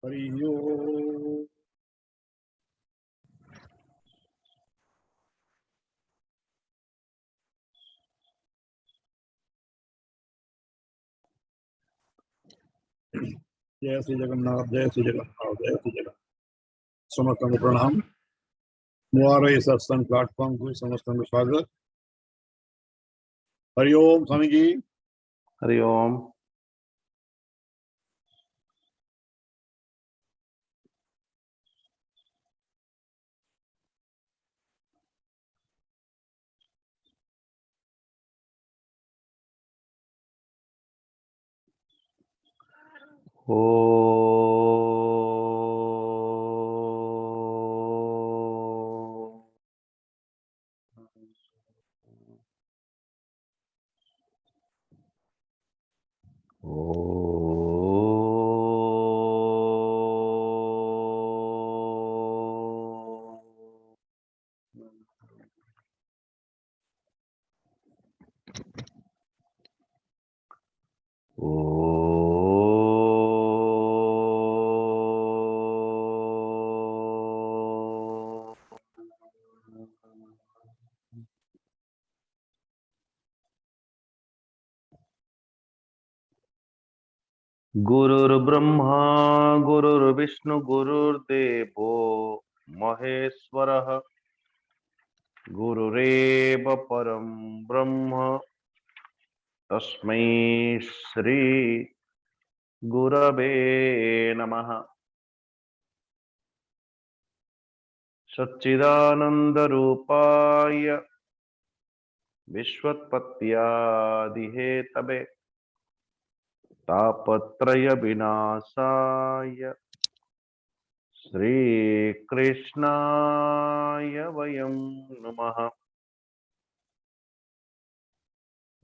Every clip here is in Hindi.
हरि ओम। जय श्री जगन्नाथ, जय श्री जगन्नाथ, जय श्री जगन्नाथ। समस्त को प्रणाम। मुआरे सत्संग प्लेटफॉर्म को समस्त को स्वागत। हरि ओम स्वामी जी। हरि ओम। गुरुर्ब्रह्मा गुरुर्विष्णु गुरुर्देवो महेश्वरः गुरुरेव परं ब्रह्म तस्मै श्री गुरवे नमः। सच्चिदानंदरूपाय विश्वोत्पत्त्यादिहेतवे तापत्रय विनाशाय श्रीकृष्णाय वयं नमः।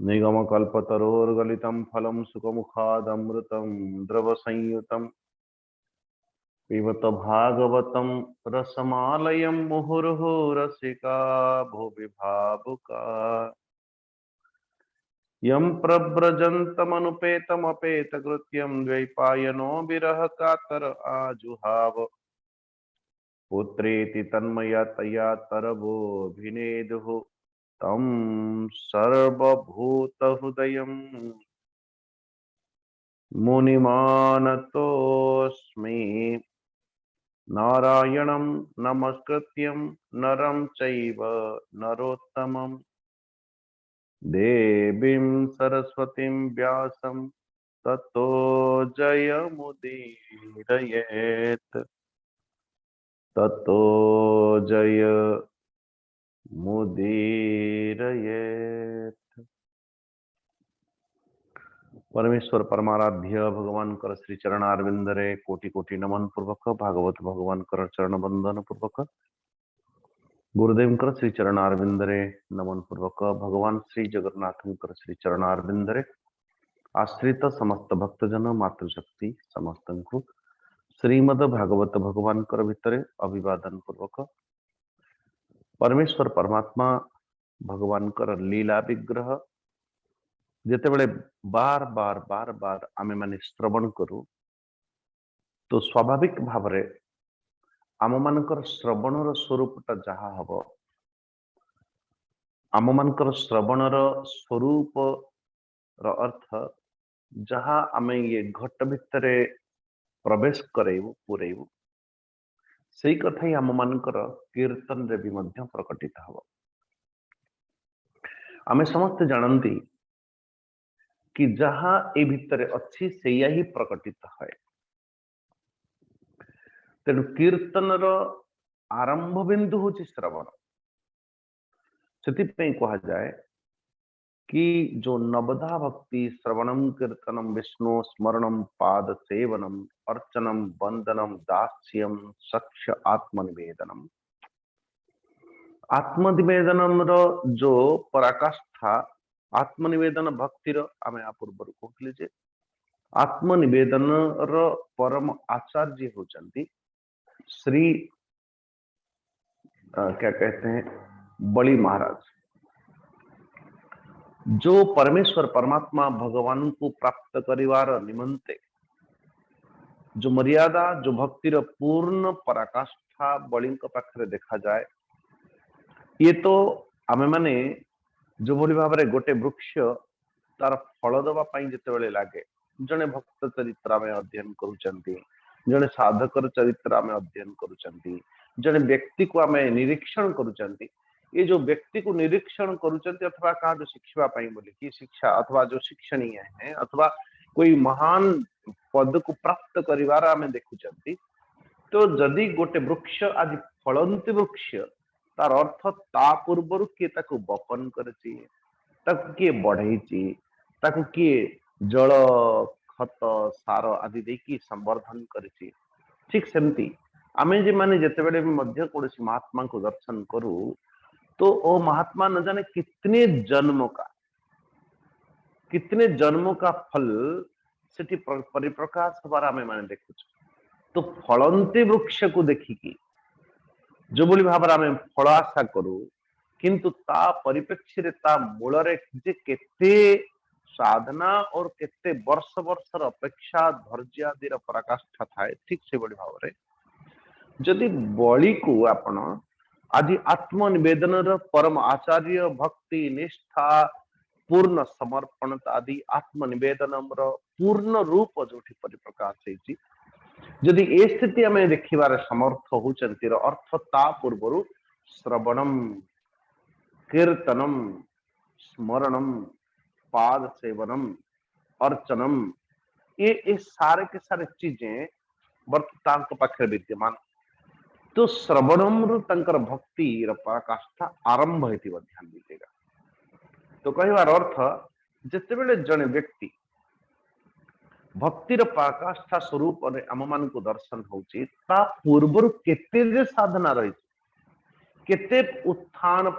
निगमकल्पतरोर्गलितं फलं सुखमुखादमृतं द्रवसंयुतं पिबत भागवतं रसमालयं मुहुर्मुहुः रसिका भुवि भावुका यं प्रव्रजन्तमनुपेतमपेतकृत्यं द्वैपायनो विरह कातर आजुहाव पुत्रेति तन्मयतया तरवोऽभिनेदुः तं सर्वभूतहृदयं मुनिमानतोऽस्मि। नारायणं नमस्कृत्यं नरं चैव नरोत्तमं देवीं सरस्वतीं व्यासं ततो जयमुदीरयेत् ततो जयमुदीरयेत्। परमेश्वर परमाराध्य भगवान कर श्री चरणारविंदरे कोटि कोटि नमन पूर्वक भागवत भगवान कर चरण बंदन पूर्वक गुरुदेव कर श्री चरणारविंदरे नमन पूर्वक भगवान श्री जगन्नाथ कर श्री चरणारविंदरे आश्रित समस्त भक्तजन मातृशक्ति समस्त को श्रीमद भागवत भगवान कर भितरे अभिवादन पूर्वक परमेश्वर परमात्मा भगवान कर लीला विग्रह जितेबले बार बार बार बार आमे माने श्रवण करू तो स्वाभाविक भाव रे आम मानकर श्रवणर स्वरूपटा जहा हबो आम मानकर श्रवणर स्वरूप र अर्थ जहा आमे ये घट भितरे प्रवेश करेबु पुरेबु सेई कथा ही आम मानकर कीर्तन रे भी मध्य प्रकटित हबो। आमे समस्त जानती कि जहा ए भितरे अच्छी सेया ही प्रकटित है। तेणु कीर्तन आरंभ बिंदु हूँ श्रवण से कहा जाए कि जो नवधा भक्ति श्रवणम कीर्तनम विष्णु स्मरणम पाद सेवनम अर्चनम वंदनम दास्यम सख्य आत्मनिवेदनम आत्मनिवेदनम जो पराकाष्ठा आत्मनिवेदन भक्तिर आमे आ पूर्व कहते जे आत्मनिवेदन परम आचार्य होचंती श्री क्या कहते हैं बलि महाराज, जो परमेश्वर परमात्मा भगवान को प्राप्त करिवार निमंते जो मर्यादा जो भक्तिर पूर्ण पराकाष्ठा बलि पाखरे देखा जाए ये तो आमे माने जो भली भाव में गोटे वृक्ष तार फल दबा जिते लगे जड़े भक्त चरित्र आम अध्ययन करुचंती जड़े साधकर चरित्र आम अध्ययन करुचंती जड़े व्यक्ति को आम निरीक्षण करुचंती ये जो व्यक्ति को निरीक्षण करुचंती अथवा कहा जो शिक्षा बोली कि शिक्षा अथवा जो शिक्षणीय है अथवा कोई महान पद को प्राप्त करिवार आम देखुचंती तो जदि गोटे वृक्ष आज फलंती वृक्ष तार अर्थ ता पूर्वर किए ताकू बपन करची ताकू किए बढ़ेची ताकू किए जल खत सार आदि देकी संवर्धन करची ठीक सेमती आमे जे माने जेतेबेले मध्य कोसी महात्मा को दर्शन करू तो ओ महात्मा न जाने कितने जन्मों का फल सेठी परिप्रकाश हबार आमे माने देखुछ तो फलंती वृक्ष को देखिकी जो बोली भाव आम फल आशा करू किंतु ता परिप्रेक्षी रे ता मूल रे जे केते साधना और केते वर्ष वर्षर अपेक्षा धैर्य आदि पराकाष्ठा थाए ठीक से बड़ी भाव रे जदि बलि को आपण आज आत्मनिवेदन परम आचार्य भक्ति निष्ठा पूर्ण समर्पण आदि आत्मनिवेदन पूर्ण रूप जो परिप्रकाश होती जदि ए स्थिति आम देखिबार समर्थ होचंती अर्थ ता पूर्व श्रवणम कीर्तनम स्मरणम पाद सेवनम अर्चनम ये सारे के सारे चीजें वर्तमान पाखे विद्यमान तो श्रवणम भक्ति पराकाष्ठा आरंभ होती ध्यान दीजिएगा तो कहबार अर्थ जितेबले जड़े व्यक्ति भक्तिर पराकाष्ठा स्वरूप आम मान को दर्शन होची ता पूर्वर केते साधना रही केते उत्थान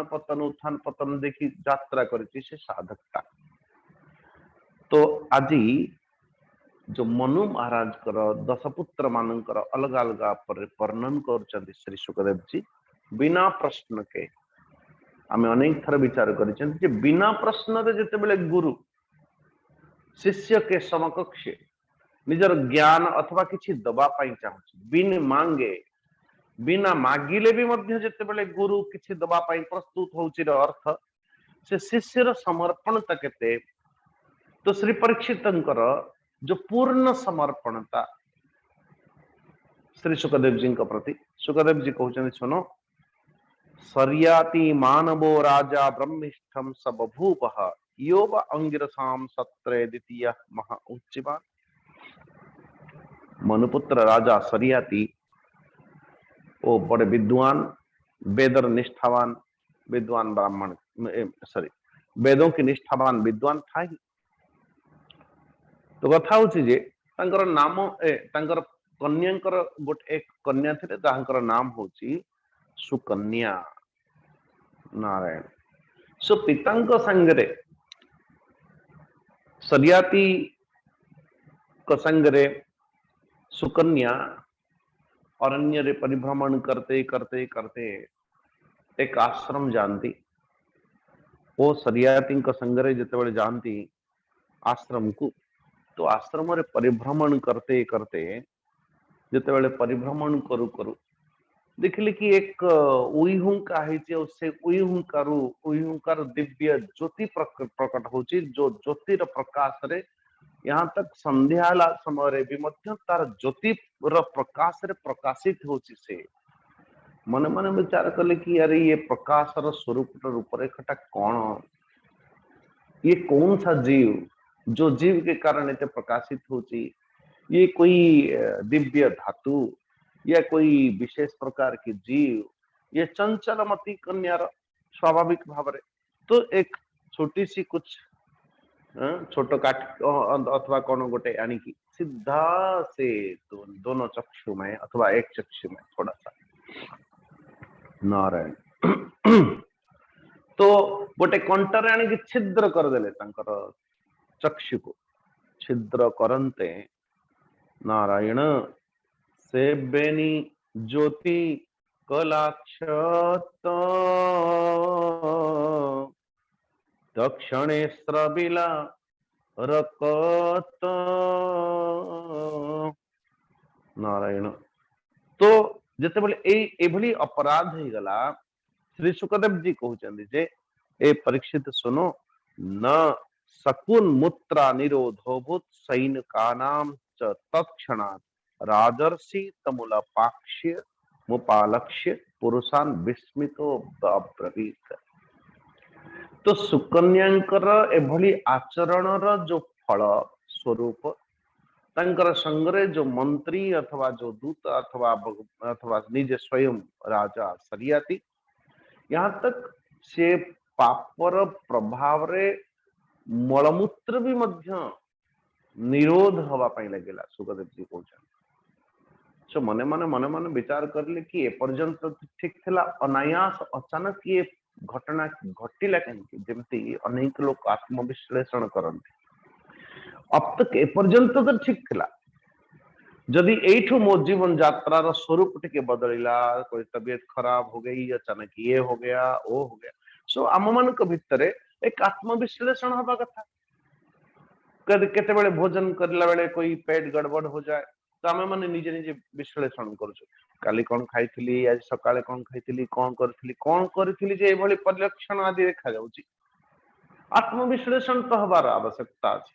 पतन देखी यात्रा करिछि से साधकता तो आज जो मनु महाराज कर दशपुत्र मानकर अलग अलग वर्णन कर श्री सुखदेव जी बिना प्रश्न के आम अनेक थर विचार कर बिना प्रश्न रे जेतेबेले गुरु शिष्य के समकक्ष निजर ज्ञान अथवा किसी दबा पाई चाहूँ बिन मांगे बिना मागिले भी मध्य जेतेबेले गुरु किसी दबा पाई प्रस्तुत होची अर्थ से शिष्यर समर्पणता केते तो श्री परीक्षितंकर जो पूर्ण समर्पणता श्री सुखदेव जी प्रति सुखदेव जी कहते सुनो सर्याति मानवो राजा ब्रह्मिष्ठम स बभूवः यो व अंगिरसाम सत्रे द्वितीय महा उच्चवान मनुपुत्र राजा सर्याति वो बड़े विद्वान वेदर निष्ठावान विद्वान ब्राह्मण सॉरी वेदों की निष्ठावान विद्वान था ही तो कथा होची जे तांकर नाम तांकर कन्यांकर गोटे एक कन्या थे तांकर नाम होची सुकन्या नारायण सो पितांक संगरे सर्याति संगरे सुकन्या अरण्य रे परिभ्रमण करते करते करते एक आश्रम जानती वो सर्याति संगरे जितेबले जानती आश्रम को तो आश्रम रे परिभ्रमण करते करते जितेबले परिभ्रमण करू करू देखिले कि एक उईहुंका से उईहुंकार दिव्य ज्योति प्रकट होची जो ज्योतिर प्रकाश रे यहाँ तक संध्या समय भी मध्य तार ज्योति प्रकाश रे प्रकाशित होची से मन मन विचार कले कि अरे ये प्रकाश स्वरूप रूपरेखा कौन ये कौन सा जीव जो जीव के कारण इतने प्रकाशित होची ये कोई दिव्य धातु या कोई विशेष प्रकार की जीव ये चंचलमती कन्या स्वाभाविक भाव रे तो एक छोटी सी कुछ छोटो काट अथवा कौन गोटे आनी की सीधा से दोनों चक्षु में अथवा एक चक्षु में थोड़ा सा नारायण तो गोटे कंटर आनी की छिद्र कर देले चक्षु को छिद्र करते नारायण से बेनी ज्योति कलाक्षत दक्षिणे स्रबिला रकत नारायण। तो जिते बड़े अपराध हो गला, श्री सुखदेव जी कहते जे ए परीक्षित सुनो, न शकुन मूत्रा निरोधोभूत सैनिकानां च तत्क्षणात् राजर्षि तमुलपाक्ष्य मुपालक्ष्य पुरुषान विस्मितो अब्रवीत। तो सुकन्यांकर एभली आचरणर जो फल स्वरूप तांकर संगरे जो मंत्री अथवा जो दूत अथवा निजे स्वयं राजा सरियाती, यहाँ तक से पापर प्रभाव रे मलमूत्र भी मध्य निरोध हवा पाई लगेला। सुखदेव जी कहते सो मने मने विचार करले कि ए पर्यंत ठीक थिला, अनायास अचानक ये घटना घटिला कहीं, जमती अनेक लोग आत्मविश्लेषण करते अब तक ए पर्यंत तो ठीक थिला, जदि एठू मो जीवन यात्रार स्वरूप टिके बदलिला, कोई तबीयत खराब हो गई, अचानक ये हो गया वो हो गया, सो आम मान भितर एक आत्मविश्लेषण हवा कथा। केते बेले भोजन करला बेले कोई पेट गड़बड़ हो जाए तो आम मैंने निजे निजे विश्लेषण करूँ, काली कौन खाई, आज सकाळे कौन खाई, कौन करी जे एभली परिलक्षण आदि देखा जाउची। आत्मविश्लेषण तो हबार आवश्यकता अछि।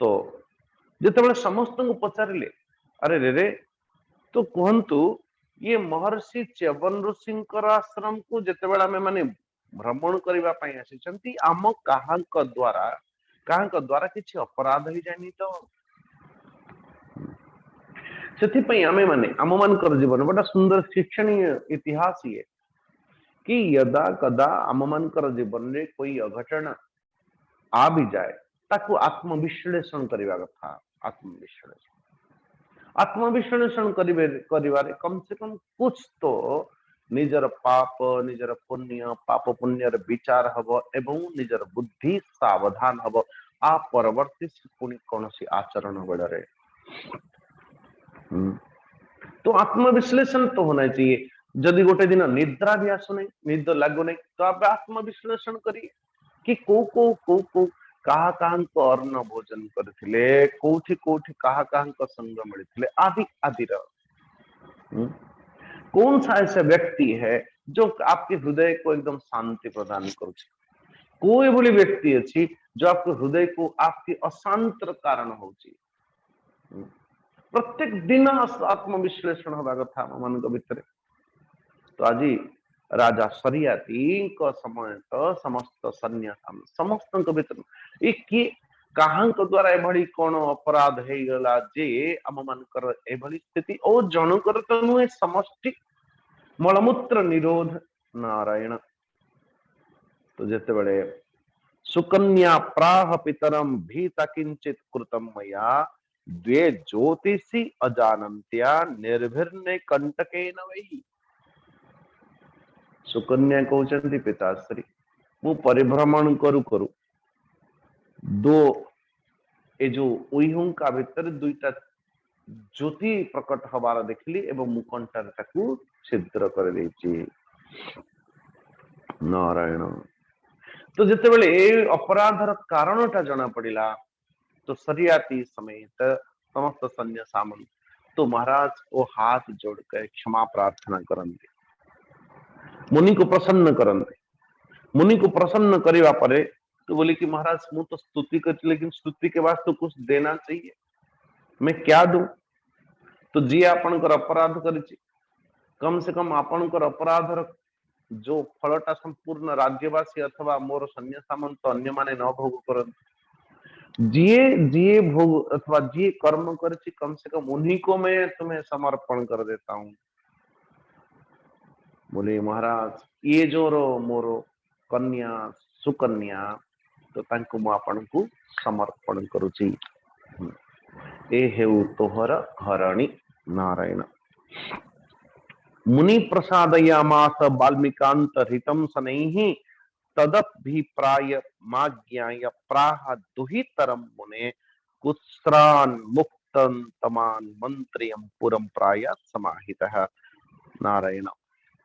तो जितेबाला समस्त को पचारे अरे रे रे तो कहतु ये महर्षि च्यवन ऋषि आश्रम को जितेबाला आमे माने भ्रमण करबा पई आसी आम काहांक द्वारा किछि अपराध हो जानी, तो से आमे माने आम मानकर जीवन बड़ा सुंदर शिक्षणीय इतिहास ये कि यदा कदा आम मानकर जीवन में कोई अघटना आ भी जाए ताकू आत्मविश्लेषण करबा कथा। आत्मविश्लेषण करिवारे कम से कम कुछ तो निजर पाप निजर पुण्य पाप पुण्यर विचार हब एवं निजर बुद्धि सावधान हब आ परवर्ती पुणी कौन सी आचरण बेड़े। तो आत्मविश्लेषण तो होना चाहिए। जदि गोटे दिन निद्रा भी आसुना, निद लगुना, तो आप आत्मविश्लेषण करिए कि को कहा अन्न भोजन करथिले, कोठी कोठी कहा संग मिलथिले आदि आदि। कौन सा ऐसा व्यक्ति है जो आपके हृदय को एकदम शांति प्रदान करुछि, कोई बोली व्यक्ति अच्छी जो आपके हृदय को आपकी अशांत कारण होची। प्रत्येक दिन आत्मविश्लेषण हवा कथा मान भितर। तो आज राजा सरियाती समय तो समस्त सन्यास समस्त भीतर ये काहांक द्वारा एभली कौन अपराध हो गला जे आम मानकर एभली स्थिति और जनकर तो नुहे समष्टि मलमूत्र निरोध नारायण। तो जिते बड़े सुकन्या प्राह पितरम भीता किंचित कृतम मया द्वे ज्योतिषी अजानन्त्या निर्भिर्ने कंटकेन वही। सुकन्या कहते पिताश्री मु परिभ्रमण करू दो ए जो उइहुंका भितर दुईटा ज्योति प्रकट हबार देखली एवं मुकंटार ताकू छिद्र कर देछि नारायण। तो जिते बड़े अपराधर कारणटा जना पड़िला तो सरियाती समेत समस्त सैन्य सामंत तो महाराज वो हाथ जोड़कर क्षमा प्रार्थना करते, मुनि को प्रसन्न करते। मुनि को प्रसन्न करवा परे तो बोले कि महाराज मु तो स्तुति कर, लेकिन स्तुति के बाद तो कुछ देना चाहिए, मैं क्या दूं? तो जी आपनकर अपराध करिछि, कम से कम आपनकर अपराधर जो फलटा संपूर्ण राज्यवासी अथवा मोर सैन्य सामंत अन्य माने न भोग करन, जिए भोग अथवा जिए कर्म करिछि कम से कम उन्हीं को मैं तुम्हें समर्पण कर देता हूं। बोले महाराज ये जो मोरो कन्या सुकन्या तो तांको मु आपनकु समर्पण करुछि, ए हेउ तोहर घरणी नारायण। मुनि प्रसादयामास वाल्मीकांत हितम शनैः तदभिप्राय माज्ञाय प्राह दुहितरम मुने कुस्रान मुक्तन तमान मंत्रियम पुरम प्राय समाहितः नारायण।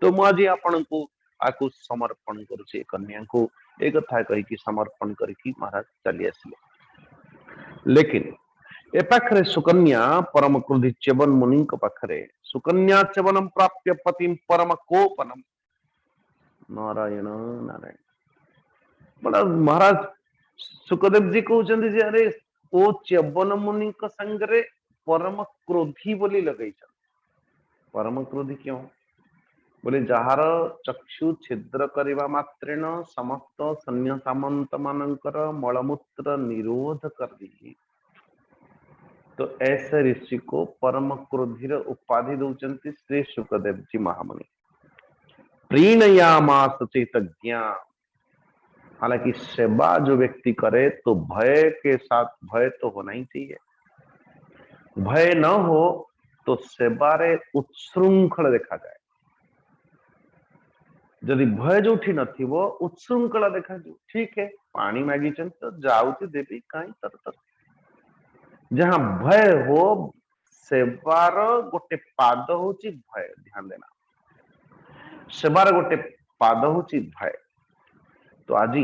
तो मुझे आपण को आकु समर्पण करुछि कन्या को एक कथा कही समर्पण करके महाराज चली आसिले। लेकिन ए पाखरे सुकन्या परम क्रोधी च्यवन मुनि पाखरे सुकन्या च्यवनम प्राप्य पतिम परम कोपनम। नारायण नारायण। बड़ा महाराज सुखदेव जी कहते जे अरे ओ च्यवन मुनि संगरे परम क्रोधी बोली लगे। परम क्रोधी क्यों बोले जार चक्षु छिद्र करने मात्रेण समस्त सैन्य सामंत मानकर मलमूत्र निरोध कर दी। तो ऐसे ऋषि को परम क्रोधीर उपाधि दौरान श्री सुखदेव जी महामुनि। प्रीणयामास चेतज्ञा। हालांकि सेवा जो व्यक्ति करे तो भय के साथ, भय तो होना ही चाहिए। भय न हो तो सेवारे उत्सृंखल देखा जाए। जदि भय जो नथिबो उत्सृंखला देखा जाए। ठीक है पानी मागी तो जाऊँ देवी कहीं तर जहां भय हो सेवार गोटे पाद होची भय। ध्यान देना सेवार गोटे पाद होची भय। तो आज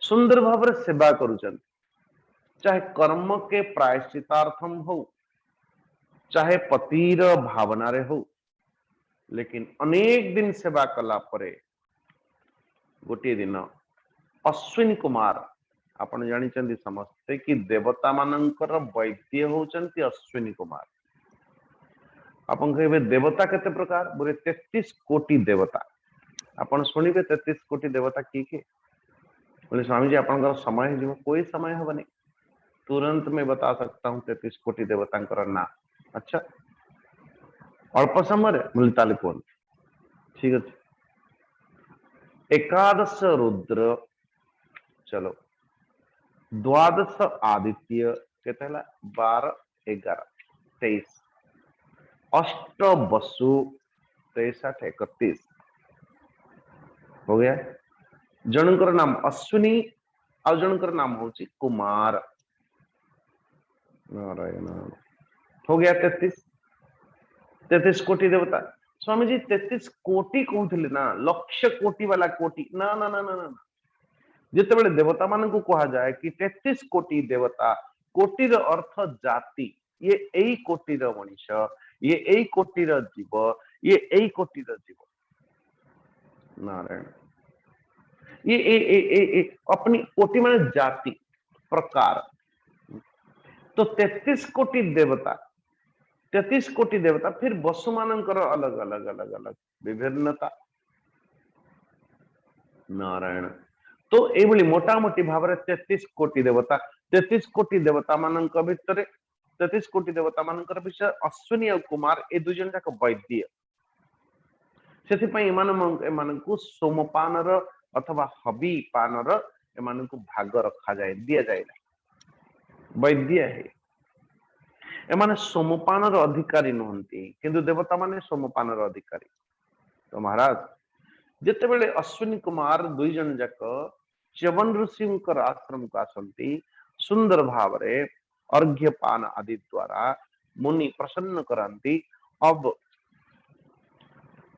सुंदर भाव सेवा करुचन, चाहे कर्म के प्रायश्चितार्थम हो चाहे पतिर भावना रे हो, लेकिन अनेक दिन सेवा कला परे गोटे दिन अश्विनी कुमार आपण जानी समस्ते कि देवता मानकर वैद्य होचंती अश्विनी कुमार। आपण कहे देवता केते प्रकार बोले 33 कोटि देवता। आपण सुनिबे 33 कोटि देवता किए बोले स्वामी जी आपन समय जीव कोई समय हबनी, तुरंत मैं बता सकता हूं 33 कोटि देवता ना। अच्छा अल्प समय बोले ताले कौन ठीक अच्छे। एकादश रुद्र, चलो द्वादश आदित्य केते 12 11 23 अष्ट वसु 23 8 31 हो गया। जनकर नाम अश्विनी आ जनकर नाम होची कुमार। नारायण हो गया 33 कोटि देवता। स्वामी जी 33 कोटि कहते ना लक्ष कोटि वाला कोटि ना ना ना ना ना जिते देवता मान को कहा जाए कि 33 कोटि देवता, कोटिर अर्थ जाति। ये यही कोटिर मनीष, ये यही कोटिर जीव, ये यही कोटिर जीव। नारायण ये अपनी कोटि माने जाति प्रकार। तो 33 कोटि देवता, 33 कोटि देवता फिर वसु मानकर अलग अलग अलग अलग विभिन्नता। नारायण तो ये मोटामोटी भाव 33 कोटि देवता, 33 कोटि देवता मान भितर 33 कोटि देवता मान विषय अश्विनी और कुमार ए दुई जन जाक वैद्य। से सोमपान अथवा हबी पान एमान को भाग रखा जाए, दिया जाए वैद्य है। एमाने सोमपान अधिकारी नुहंती किंतु देवता माने सोमपान अधिकारी। तो महाराज जितेबले अश्विनी कुमार दुई जन जाक च्यवन ऋषि आश्रम को आसंती सुंदर भाव रे अर्घ्यपान आदि द्वारा मुनि प्रसन्न करांती। अब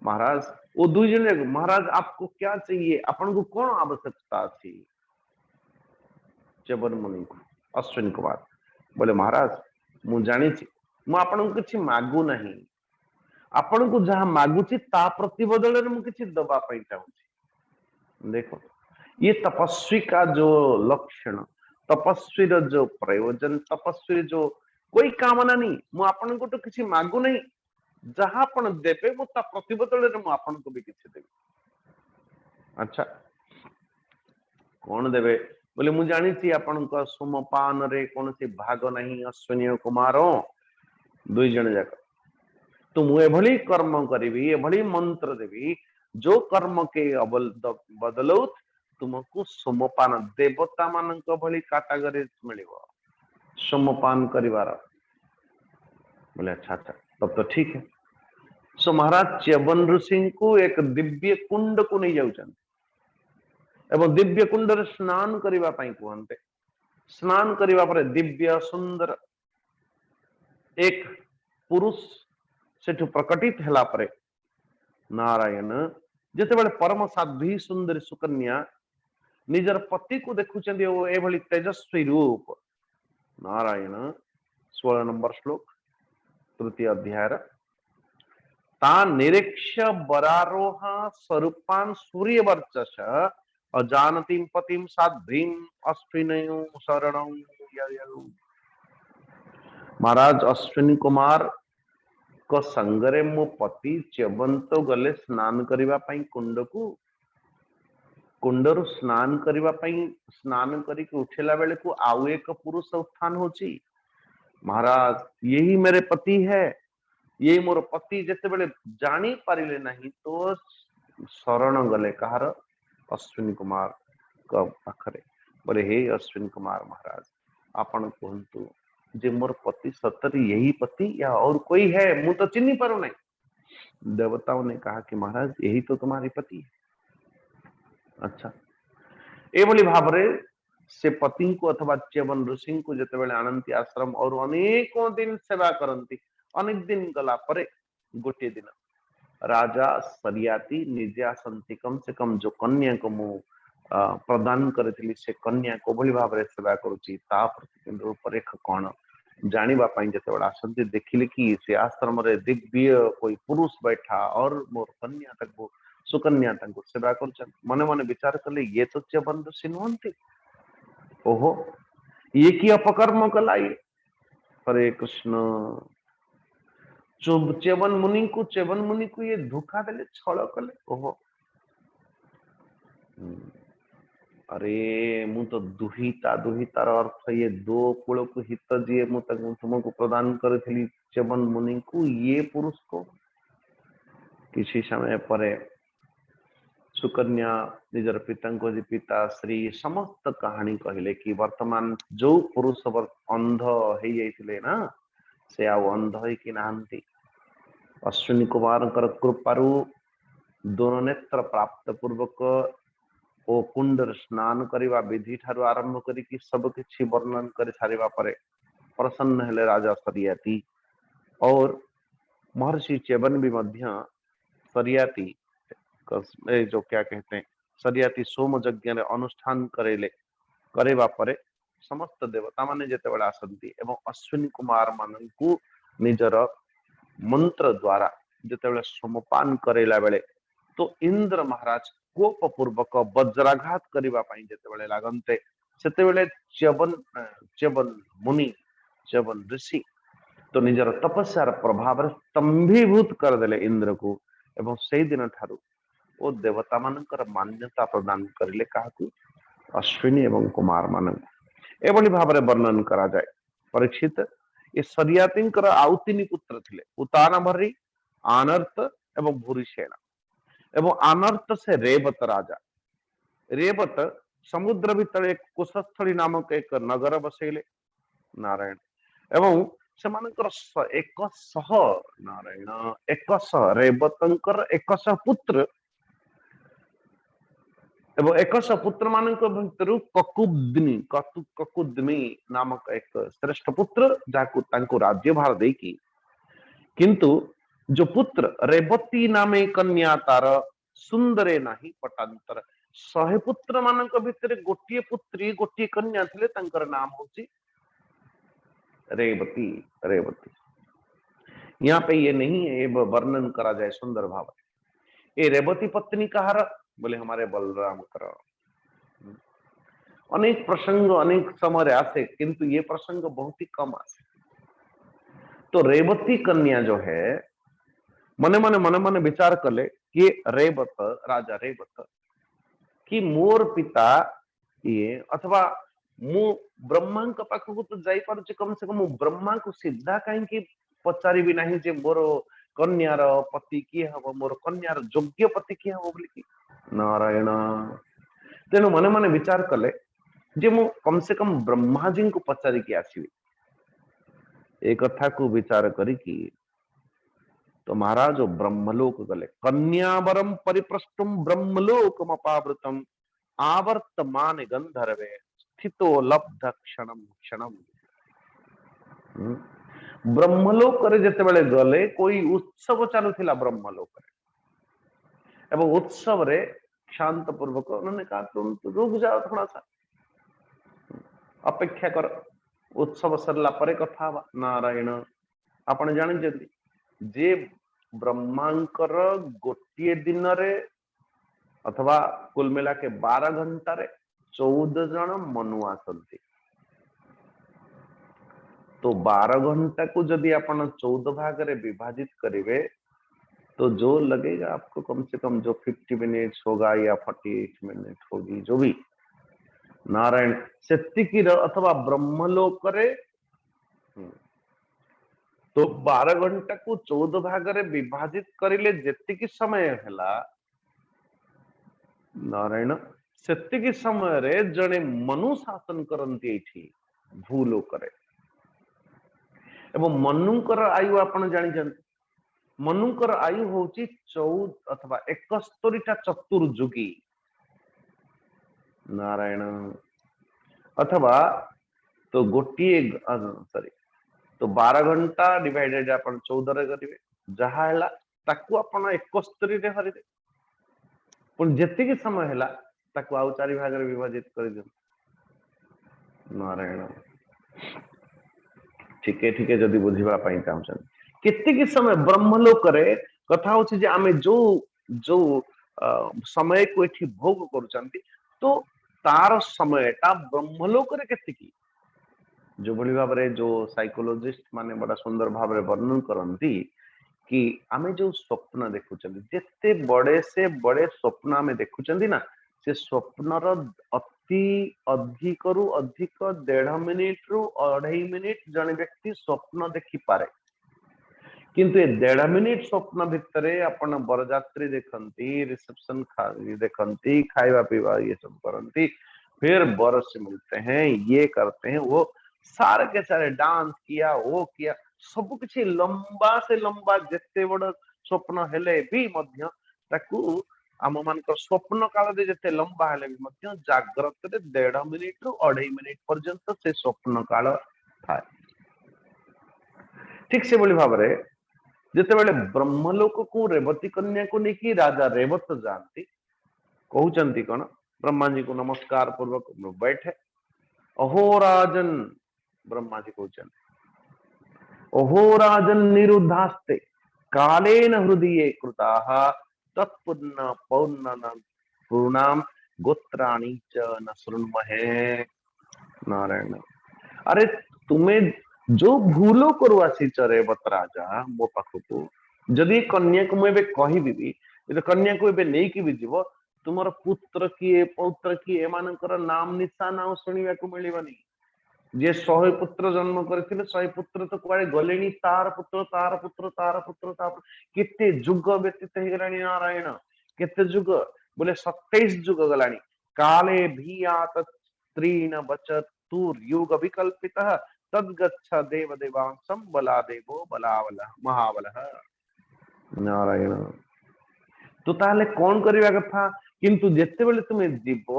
महाराज वो दुई जन महाराज आपको क्या चाहिए, अपन को कौन आवश्यकता थी? च्यवन मुनि को अश्विनी कुमार बोले महाराज मु जानी मु आपन को किछि मागु नहीं, आपन को जहां मागुची ता प्रतिबदल मु किछि दबा पई चाहूची। देखो ये तपस्वी का जो लक्षण, तपस्वी जो प्रयोजन, तपस्वी जो कोई कामना नहीं, मु आपन को तो किछि मागु नहीं, जहां पण देबे मु ता प्रतिबदल मु आपन को भी किछि देबे। अच्छा कौन देबे बोले मु जानी आपन को सोमपान रे कौन सी भाग नहीं अश्विनी कुमार दुई जन जाक। तो मु एभली कर्म करी, एभली मंत्र देवी जो कर्म के बदलौ तुमको सोमपान देवता मान भली काटागरी मिलिबो सोमपान करिवार। बोले अच्छा अच्छा तब तो ठीक है। सो महाराज च्यवन ऋषि को एक दिव्य कुंड को नहीं जाउछन एवं दिव्य कुंड रे स्नान करिवा पई कहते। स्नान करिवा परे दिव्य सुंदर एक पुरुष सेठु प्रकटित हैला परे नारायण जिते बड़े परम साध्वी सुंदर सुकन्या निजर पति को देखुचंदी ओ ए भली तेजस्वी रूप। नारायण 16 नंबर श्लोक तृतीय अध्याय ता निरीक्ष्य बरारोह स्वरूपान सूर्य वर्चस अजानतीम पतिम साध्वीम अश्विनयो शरणं ययौ। महाराज अश्विनी कुमार को संगरे मो पति च्यवंत गले स्नान करिवा पई कुंड को कुंडरु स्नान करिवा पई स्नान करी के उठेला बेले को आउ एक पुरुष उत्थान होची। महाराज यही मेरे पति है, ये मोर पति जते बेले जानी पारिले नहीं तो शरण गले कहार अश्विनी कुमार का पाखरे बोले हे अश्विनी कुमार महाराज आपण कहंतु जे मोर पति सतरी यही पति या और कोई है मु तो चिन्ह पारू नहीं। देवताओं ने कहा कि महाराज यही तो तुम्हारी पति है। अच्छा एभली भावरे से पति को अथवा च्यवन ऋषि को जते बेले आनंती आश्रम और अनेकों दिन सेवा करंती अनेक दिन गला परे गोटे दिन राजा सरियाती निजे आसंती कम से कम जो कन्या को मु प्रदान करथिली से कन्या को भली भावरे सेवा करूची ता प्रति रूपरेख कोन जानिबा पई जते बेले आसंती देखिले कि से आश्रम रे दिव्य कोई पुरुष बैठा और मोर कन्या तक सुकन्या तक सेवा कर मने मने विचार कले ये तो च्यवन ऋषि नुहंती। ओहो ये की अपकर्म कला ये। हरे कृष्ण च्यवन मुनि को ये धोखा देले छल कले। ओहो अरे मु तो दुहिता दुहितार अर्थ ये दो कुल को हित जी मु तुमको प्रदान करथिली च्यवन मुनि को ये पुरुष को किसी समय पर सुकन्या निजर पिता श्री समस्त कहानी कहले कि वर्तमान जो पुरुष अंध हो जाइथिले ना से आ अंध है कि नांती अश्विनी कुमार कृपारु दोनों नेत्र प्राप्त पूर्वक ओ कुंडर स्नान करवा विधि ठारू आरंभ करी सब किछि वर्णन कर सारिबा परे प्रसन्न हेले राजा सरियाती और महर्षि च्यवन भी मध्य सरियाती जो क्या कहते हैं सरियाती सोम यज्ञ अनुष्ठान करेले करेवा परे समस्त देवता माने जेते बेला आसंती एवं अश्विनी कुमार माननकु निजर मंत्र द्वारा जेते बेला सोमपान करेला बेले तो इंद्र महाराज कोप पूर्वक वज्राघात करिवा पई जेते बेले लागंते सेते बेले च्यवन मुनि च्यवन ऋषि तो निजर तपस्यार प्रभाव स्तंभीभूत कर देले इंद्र को एवं से दिन ठारू ओ देवता मानकर मान्यता प्रदान करिले काहकु अश्विनी एवं कुमार मान एभली भाव वर्णन करा जाए। परीक्षित ये सरियातींकर आउ तीन पुत्र थिले उतानभरी आनर्त एवं भूरिसेन एवं आनर्त से रेवत राजा। रेवत समुद्र भीतर एक कुशस्थली नामक एक नगर बसेले नारायण एवं सेमानकर एक सह नारायण एक सह रेवतंकर एक सह पुत्र एवं एक पुत्र मान भर ककुद्मी नामक एक श्रेष्ठ पुत्र जाकु राज्य भार देकी किंतु जो पुत्र रेवती नामे कन्या तार सुंदरे नाही पटांतर 100 पुत्र मान भितर गोटे पुत्री गोटे कन्या थिले तांकर नाम होची रेवती। रेवती यहाँ पे ये नहीं है, ये वर्णन करा जाए सुंदर भाव। ये रेवती पत्नी कहार बोले हमारे बलराम कर। अनेक प्रसंग अनेक समय आसे किंतु ये प्रसंग बहुत ही कम आसे। तो रेवती कन्या जो है मने मने विचार कले कि रेवत राजा रेवत कि मोर पिता ये अथवा मु ब्रह्मा पाखक तो जाई पारुछि कम से कम ब्रह्मा को सीधा कहीं पचारि भी नहीं जे मोर कन्यार पति किए हम मोर कन्यार योग्य पति किए हम बोली नारायण। तेणु मने मने विचार कले जे मु कम से कम ब्रह्मा जी को पचारि के आसबी एक कथा को विचार करी कि तो महाराज ब्रह्मलोक गले कन्यावरम परिप्रष्टुम ब्रह्मलोकम अपावृतम आवर्तमान गंधर्वे स्थितो लब्ध क्षणम क्षणम। ब्रह्मलोक रे जते बेले गले कोई उत्सव चालू थिला ब्रह्मलोक रे एवं उत्सव रे शांत पूर्वक उन्होंने कहा तुम तो रुक जाओ थोड़ा सा, अपेक्षा कर, उत्सव सरला परे कथा हवा। नारायण आपण जानिछन्ति जे ब्रह्मांकर गोटिए दिन रे अथवा कुल मिला के 12 घंटा रे 14 जन मनु आसंती। तो 12 घंटा को यदि आपण 14 भाग रे विभाजित करेंगे तो जो लगेगा आपको कम से कम जो 50 मिनट्स होगा या 48 मिनट होगी जो भी, नारायण सेतिकी अथवा ब्रह्मलोक रे तो 12 घंटा को 14 भाग रे विभाजित करिले जेतिकी समय हैला नारायण सेतिकी समय रे जने मनु शासन करंती एठी भूलोक रे। एवं मनुकर आयु आपण जानिछन्ति मनुकर आयु होची 14 अथवा 71टा चतुर्युगी। नारायण अथवा तो गोटिए सॉरी तो 12 घंटा डिवाइडेड अपन 14 रे करिवे जहा हैला ताकू अपन 71 रे हरिदे पुन जेतिकी समय हैला ताकू आउ 4 भाग रे विभाजित कर दियो। नारायण ठीक जदि बुझिबा पई चाहछन केतिकी समय ब्रह्मलोक रे कथा होची जे आमे जो जो समय को एठी भोग करूचंती तो तार समयटा ब्रह्मलोक रे केतिकी जो भली भाव रे जो साइकोलॉजिस्ट माने बड़ा सुंदर भाव रे वर्णन करंती कि आमे जो स्वप्न देखुचंती जेते बड़े से बड़े स्वप्न आमे देखुचंती ना से स्वप्नर अति अधिक रु अधिक 1.5 मिनिट रु 2.5 मिनिट जने व्यक्ति स्वप्न देखि पारे किंतु 1.5 मिनिट स्वप्न भितरे अपन बरजात्री देखंती रिसेप्शन देखंती खाइबा पीवा ये सब करंती फिर बर से मिलते हैं ये करते हैं वो सारे के सारे डांस किया वो किया सब किछ लंबा से लंबा जेते बड़ स्वप्न हेले भी मध्य ताकू आम मान स्वप्न काल रे जेते लंबा हेले भी मध्य जाग्रत रे 1.5 मिनिट रु 2.5 मिनिट पर्यंत से स्वप्न काल थाए। ठीक से बोली भाव रे जेते बेले ब्रह्मलोक को रेवती कन्या को लेकी राजा रेवत जानती कहउचंती कोन ब्रह्मा जी को नमस्कार पूर्वक बैठे अहो राजन ब्रह्मा जी कहउचन अहो राजन निरुद्धास्ते कालेन हृदये कृताः तत्पुण्य पौर्णन पूर्णाम गोत्राणि च न शृण्महे। नारायण अरे तुम्हें जो भूलो करू आसी रेवत राजा मो पाखकू जदि कन्या को मुझे कहबी कन्या को एबे नहीं कि भी जीव तुमर पुत्र किए पौत्र किए एमानकर नाम निशान आ शुणा को मिलबनी जे 100 पुत्र जन्म करथिले 100 पुत्र तो कुआडे गलेनी तार पुत्र तार पुत्र तार पुत्र तार केते जुग व्यतीत हे गलानी। नारायण केते जुग बोले 27 जुग गलानी काले भियात स्त्रीन बचत तूर युग विकल्पितः तद्गच्छ देव देवांसम बला देवो बलावल महाबलः। नारायण तो ताले कौन करबा कथा किंतु जेते बेले तुमे जीव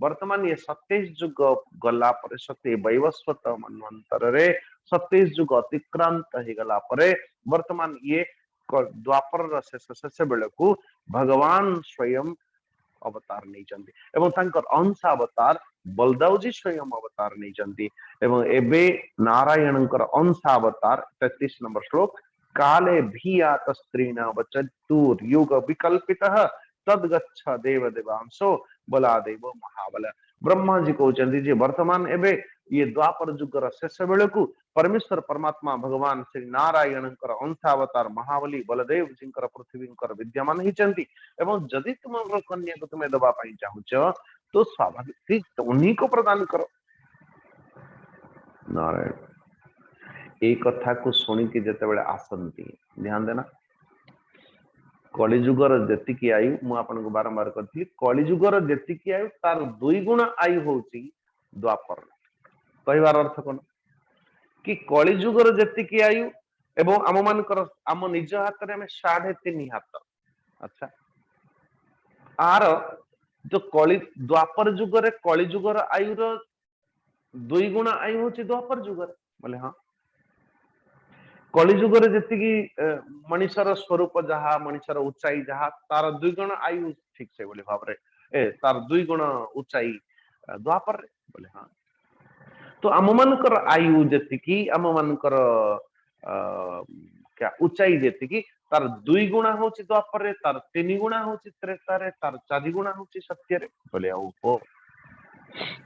वर्तमान ये 27 जुग गला पर सत्य वैवस्वत मनवंतर रे 27 जुग अतिक्रांत हे गला परे वर्तमान ये द्वापर शेष बेले को भगवान स्वयं अवतार नहीं चंदी एवं तांकर अंश अवतार बलदाव जी स्वयं अवतार नहीं चंदी एवं एबे नारायणकर अंश अवतार 33 नंबर श्लोक काले भियात स्त्रीना वचतुर युग विकल्पितः तद्गच्छ देव देवांशो बला देव महाबल। ब्रह्मा जी कहउचंदी जे वर्तमान एबे ये द्वापर जुगर शेष बेले को परमेश्वर परमात्मा भगवान श्री नारायणकर अंशावतार महाबली बलदेव जींकर पृथ्वीकर विद्यमान हिचंती एवं जदि तुम कन्या को तुम्हें दबा पाई चाहुच तो स्वाभाविक उन्हीं को प्रदान करो। नारायण एक कथा को सुनी कि जते बेले आसंती ध्यान देना कलिजुगर जेतिकी आयु मु आपनको बारंबार करथि कलिजुगर जेतिकी आयु तार 2 गुण आयु होची द्वापर कहबार अर्थ कोन कि कलिजुगर जेतिकी आयु एवं आम मानकर आम निज हाथ रे में 3.5 हाथ अच्छा आर जो कलि द्वापर जुगर कलिजुगर आयु रो 2 गुण आयु होची द्वापर जुगर बोले हां कलिजुगर जेतिकी मनुष्यर स्वरूप जहा मनुष्यर उच्चाई जहा तार 2 गुण आयु ठीक से बोले भाव रे तार 2 गुण ऊंचाई द्वापर रे बोले हाँ। तो आम मानकर आयु जेतिकी आम मानकर क्या ऊंचाई जेतिकी तार 2 गुणा होची द्वापर रे, तार 3 गुणा होची त्रेता रे, तार 4 गुणा होची सत्य रे बोले ओ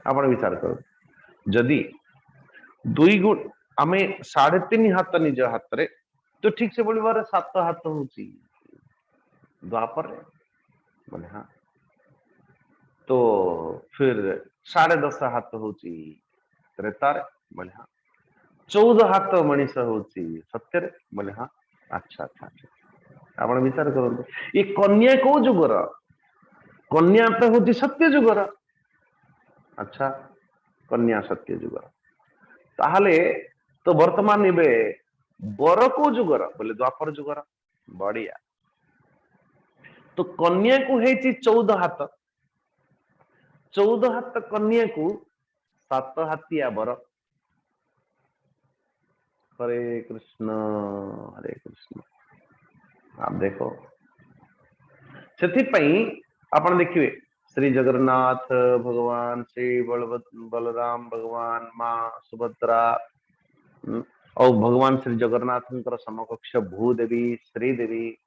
आपण विचार करो जदि 2 गुण आमे 3.5 हाथ निज हाथ रे तो ठीक से बोली 7 हाथ होची द्वापर रे बोले हाँ। तो फिर 10.5 हाथ होची त्रेता रे बोले हाँ। 14 हाथ मनीष होची सत्य रे बोले हाँ। अच्छा अच्छा अच्छा आपण विचार करंतु ये कन्या को जुगर कन्या तो होची सत्य जुगर। अच्छा कन्या सत्य जुगर ताहले तो वर्तमान इबे बर को जुगर बोले द्वापर जुगर बढ़िया। तो कन्या को है 14 हाथ 14 हाथ कन्या को 7 हाथिया बर। हरे कृष्ण हरे कृष्ण। आप देखो से आपण देखिए श्री जगन्नाथ भगवान श्री बलराम भगवान माँ सुभद्रा और भगवान श्री जगन्नाथ समकक्ष भूदेवी श्रीदेवी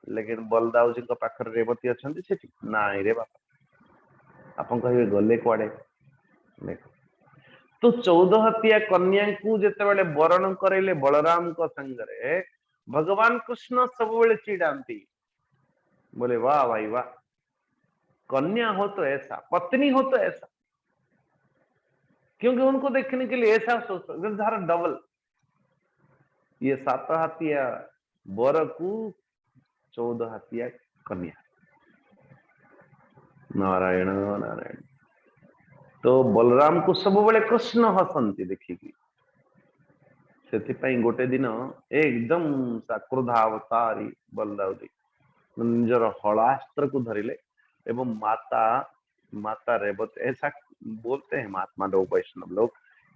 लेकिन बलदाऊ जी पाखर रेवती अच्छा नाई रे बापा आप कहे गले कुआड़े देख। तो 14 हतिया कन्या को जिते वरण करैले बलराम को संगरे भगवान कृष्ण सब चिड़ाती बोले वाह भाई वाह कन्या हो तो ऐसा पत्नी हो तो ऐसा क्योंकि उनको देखने के लिए ऐसा सोचता डबल ये 7 हाथिया बर को 14 हाथिया कन्या नारायण नारायण। तो बलराम को सब बड़े कृष्ण हसंती देखिकी से गोटे दिन एकदम क्रोधावतारी बलदाउदी निजर हलास्त्र को धरिले एवं माता माता रेवती ऐसा बोलते हैं महात्मा लोग वैष्णव लोग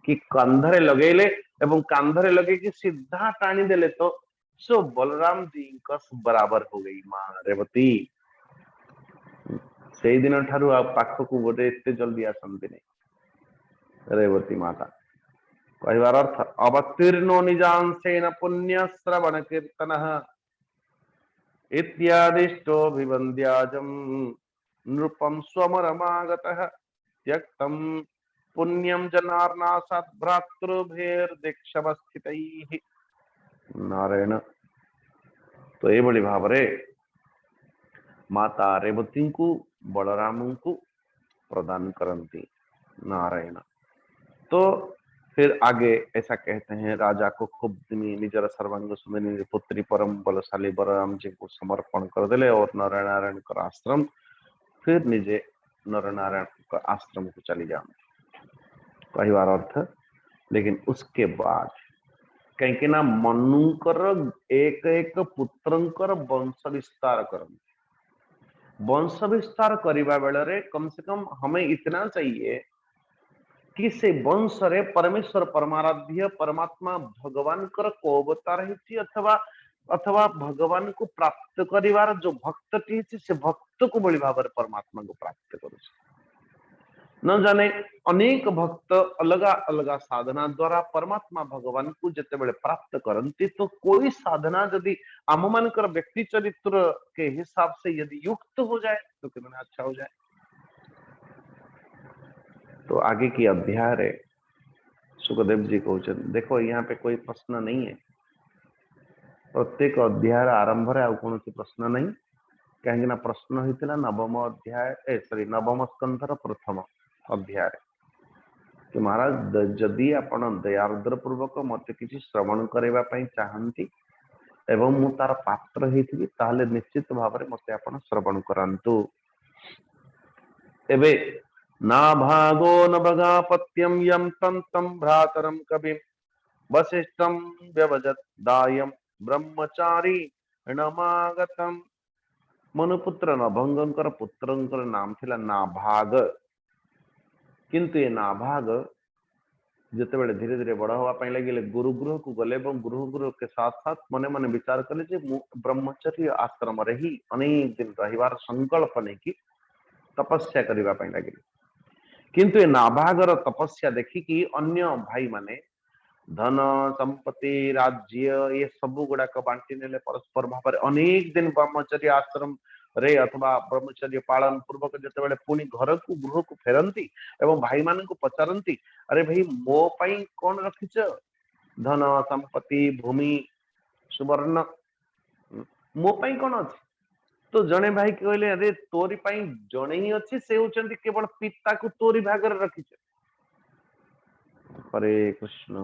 कि कंधरे लगेले एवं कांधरे लगे कि सीधा टाणी देले तो सो बलराम जी बराबर हो गई माँ रेवती से दिन ठारू पाख को गोटे एते जल्दी आसती नहीं रेवती माता कहबार अर्थ अवतीर्णो निजांसेन पुण्य श्रवण कीर्तन इत्यादिष्टोऽभिवन्द्याजं नृपं स्वमरमागतः त्यक्तं पुण्यं जनार्नासात् भ्रातृभिर्दीक्षवस्थितैः। नारायण। तो ये बड़ी भावरे माता रेवती को बलराम को प्रदान करती नारायण। तो फिर आगे ऐसा कहते हैं राजा को खूब निजर सर्वांग सुमेनी पुत्री परम बलशाली बलराम जी को समर्पण कर दिले और नर नारायण का आश्रम फिर निजे नर नारायण का आश्रम को चली जाओ कहबार अर्थ। लेकिन उसके बाद कहीं ना मनुकर एक एक पुत्रंकर वंश विस्तार कर वंश विस्तार करने बेले कम से कम हमें इतना चाहिए कि से वंश रे परमेश्वर परमाराध्य परमात्मा भगवान कर को अवतार अथवा अथवा भगवान को प्राप्त करिवार जो भक्त से भक्त को बड़ी भाव परमात्मा को प्राप्त कर न जाने अनेक भक्त अलग अलग साधना द्वारा परमात्मा भगवान को जिते बड़े प्राप्त करती तो कोई साधना यदि आम मानकर व्यक्ति चरित्र के हिसाब से यदि युक्त हो जाए तो कितना अच्छा हो जाए। तो आगे की अध्याय रे सुखदेव जी कहते देखो यहाँ पे कोई प्रश्न नहीं है प्रत्येक अध्याय आरंभ रे आउ कौन प्रश्न नहीं कहीं प्रश्न होता नवम अध्याय सॉरी नवम स्कंधर प्रथम अध्याय कि महाराज जदि आपण दयार्द्र पूर्वक मत किसी श्रवण करने चाहती एवं मु तार पात्र होती ताहले निश्चित भाव में मत आपण श्रवण करांतु। एबे ना भागो न भगापत्यम यम तंतम भ्रातरम कविम वसिष्ठम व्यवजत दायम ब्रह्मचारी नमागतम। मनुपुत्र नभंगकर पुत्रंकर नाम थिला नाभाग किंतु ये नाभाग जिते बड़े धीरे धीरे बड़ा हवा लगे गुरुगृह को गले गुरुगृह के साथ साथ मने मने विचार कले ब्रह्मचर्य आश्रम रे ही अनेक दिन रहिवार संकल्प नहीं की तपस्या करबा पई लागिले किंतु ए नाभागर तपस्या देखिकी अन्य भाई माने धन संपत्ति राज्य ये सब गुड़ाक बांटी नेले परस्पर भाव अनेक दिन ब्रह्मचर्य आश्रम रे अथवा ब्रह्मचर्य पालन पूर्वक जिते पुणी घर को गृह को फेरती एवं भाई मान को पचारती अरे भाई मो पाई कौन रखिच धन संपत्ति भूमि सुवर्ण मो पाई कौन अच्छी तो जड़े भाई कहले अरे तोरी पाई जड़े ही अच्छी से होचंती केवल पिता को तोरी भागर रखिच हरे कृष्ण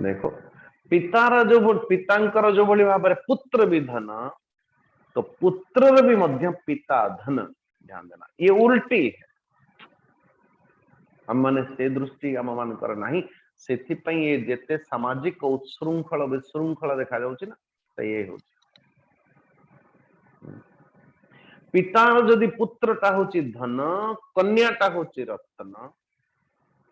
देखो पितार जो पितांकर जो भली भाव पुत्र भी धन तो पुत्र भी मध्य पिता धन ध्यान देना ये उल्टी है हम माने से दृष्टि आम मानकर नहीं से ये जेते सामाजिक उच्छृंखल विशृंखल देखा जाउछि ना तो ये हो पितार जदि पुत्रटा होछि धन कन्याटा होछि रत्न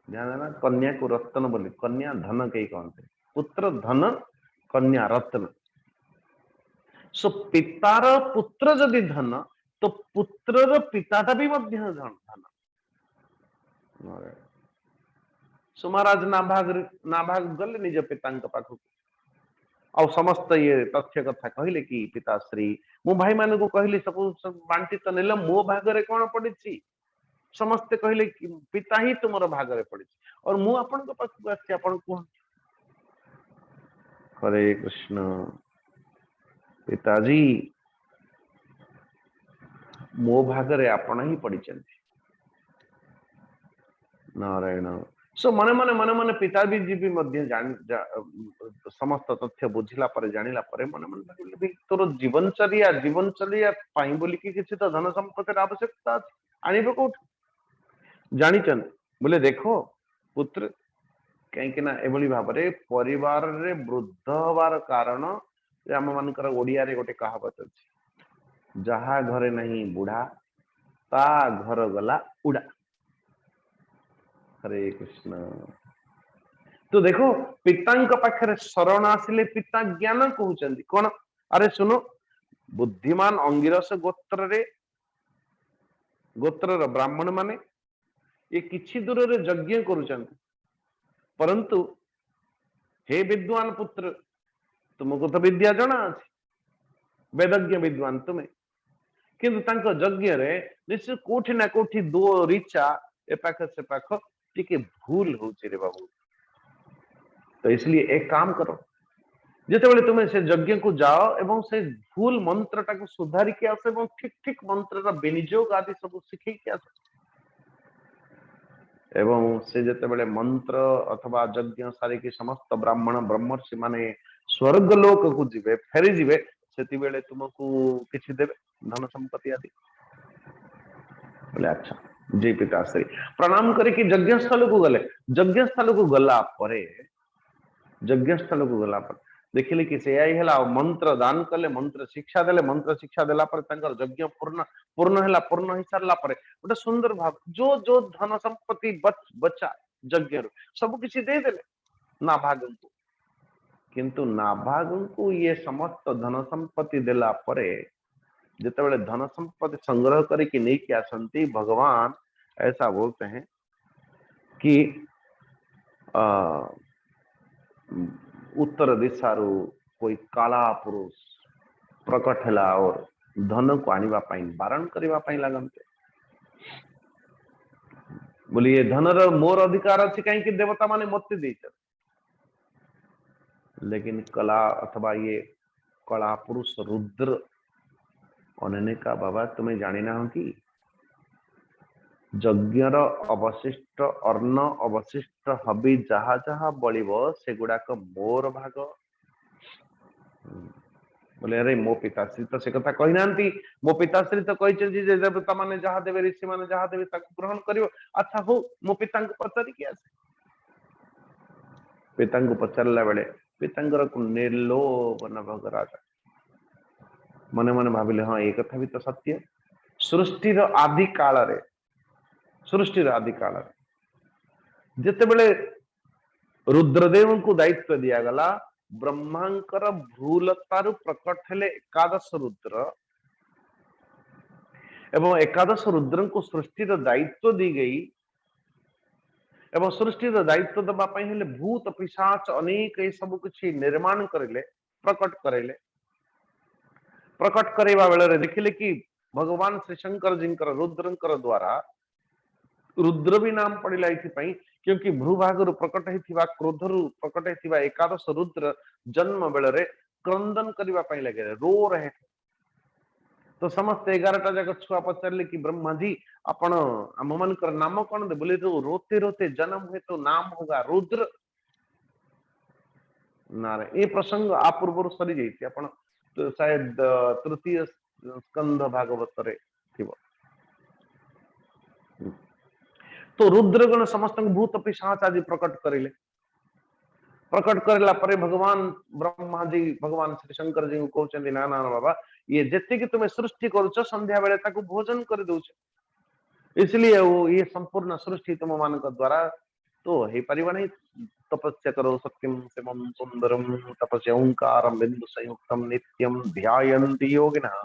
ध्यान देना कन्या को रत्न बोली कन्या धन कई कहते पुत्र धन कन्या रत्न सो पितार पुत्र जदि धन तो पुत्रर पिताटा भी मध्य धन सो महाराज नाभाग गले निज पिता पाखक आ समस्त ये तथ्य कथा कहले कि पिताश्री मु भाई मान को कहली सब बांटी तो नेल मो भागरे कौन पड़ी समस्ते कहले कि पिता ही तुमर भागरे पड़ी और मु आपन को पाखक आछि आपन को हरे कृष्ण पिताजी मो भागरे आपण ही पड़ी नारायण सो मने मने मने मने पिताजी जी भी मध्य समस्त तथ्य बुझिला पर जानिला पर मने मने भाबिले भी तोर जीवनचर्या पाई बोली कि किछि तो धन संपत्ति आवश्यकता अछि आनिबो कोठ जानिचन बोले देखो पुत्र कहीं ना एभली भाव परिवार रे वृद्ध हबार कारण आम मानकर ओडिया रे गोटे कहावत अछि जहा घरे नहीं बुढ़ा ता घर गला उड़ा हरे कृष्ण तो देखो पिता पाखे शरण आसिले पिता ज्ञान कहते कौन अरे सुनो बुद्धिमान अंगिरस गोत्र ब्राह्मण माने ये किछि दूर रे यज्ञ करुचंती परंतु हे विद्वान पुत्र तुमको तो विद्या जना अछि वेदज्ञ विद्वान तुम्हें किंतु तांको यज्ञ रे निश्चय कोठी ना कोठी दो ऋचा ए पाख से पाख टिके भूल होची रे बाबू तो इसलिए एक काम करो जिते तुम्हें से यज्ञ को जाओ एवं से भूल मंत्रटा को सुधारी के आस एवं ठीक ठीक मंत्र विनियोग आदि सब शिखई के आस एवं से जिते मंत्र अथवा यज्ञ सारिकी समस्त ब्राह्मण ब्रह्मर्षि माने स्वर्ग लोक को जीवे फेरी जीवे सेति बेले तुमको किछि देबे धन संपत्ति आदि बोले अच्छा जी पिताश्री प्रणाम करे कि यज्ञस्थल को गले यज्ञस्थल को गला परे यज्ञस्थल को गला पर देखिले कि से आई हला मंत्र दान कले मंत्र शिक्षा देला पर तंकर यज्ञ पूर्ण हला पूर्ण ही सरला पर गोटे सुंदर भाव जो जो धन संपत्ति बच्चा यज्ञ सब किछि दे देले नाभागन को किंतु नाभागन को ये समस्त धन संपत्ति देला परे जिते धन संपत्ति संग्रह करके नहीं कि आसंती भगवान ऐसा बोलते हैं कि उत्तर दिशारू कोई काला पुरुष प्रकट है और धन को आनिबा पाई बारण करिबा पाई लागंते बोली ये धन रो मोर अधिकार अछि कहीं कि देवता माने मत्ते देछ लेकिन कला अथवा ये कला पुरुष रुद्र उन्होंने कहा बाबा तुम्हें जानी ना हो कि यज्ञर अवशिष्ट अर्ण अवशिष्ट हबी जहा जहा बलिबो से गुडाक मोर भाग बोले अरे मो पिताश्री तो से कथा कही नांती मो पिताश्री तो कहि जे देवता माने जहा देवे ऋषि माने जहा देवे ताकू ग्रहण करियो अच्छा हो मो पिता को पचारि कि आसे पिता को पचारला बेले पितांकर को निर्लोभ नभगराज मने मने भाविले हाँ एक कथा भी तो सत्य सृष्टि आदि काल जिते बड़े रुद्रदेव को दायित्व दिया गला ब्रह्मांकर भूलतारु प्रकट हेले एकादश रुद्र एवं एकादश रुद्र को सृष्टि दायित्व दी गई एवं सृष्टि दायित्व दबा हेले भूत पिशाच अनेक ये सब किछि निर्माण करेले प्रकट करवा बेले देखिले कि भगवान श्री शंकर जी रुद्रंकर द्वारा रुद्र भी नाम पड़िला क्योंकि भूभाग प्रकट होता क्रोध रु प्रकट होता एकादश रुद्र जन्म बेले क्रंदन करने लगे रो रहे थे। तो समस्त 11टा जाक छुआ पचारे कि ब्रह्मा जी आपण आम मान नाम कौन दे बोले तो रोते रोते जन्म हुए तो नाम होगा रुद्र नारायण। ये प्रसंग आ पूर्व सरी जाइए आपण तो शायद तृतीय स्कंध भागवत रे थिबो। तो रुद्रगण समस्त भूत पिशाच आदि प्रकट करेले प्रकट करला परे भगवान ब्रह्मा जी भगवान श्री शंकर जी को कहते ना ना बाबा ये जिते कि तुम्हें सृष्टि करुच संध्या बेले ताकू भोजन कर दउछ इसलिए वो ये संपूर्ण सृष्टि तुम मान द्वारा तो हे परिवा नहीं। तपस्या करो सत्यम शिवम सुंदरम तपस्या ओंकारम बिंदु संयुक्तम नित्यम ध्यायन्ति योगिनः।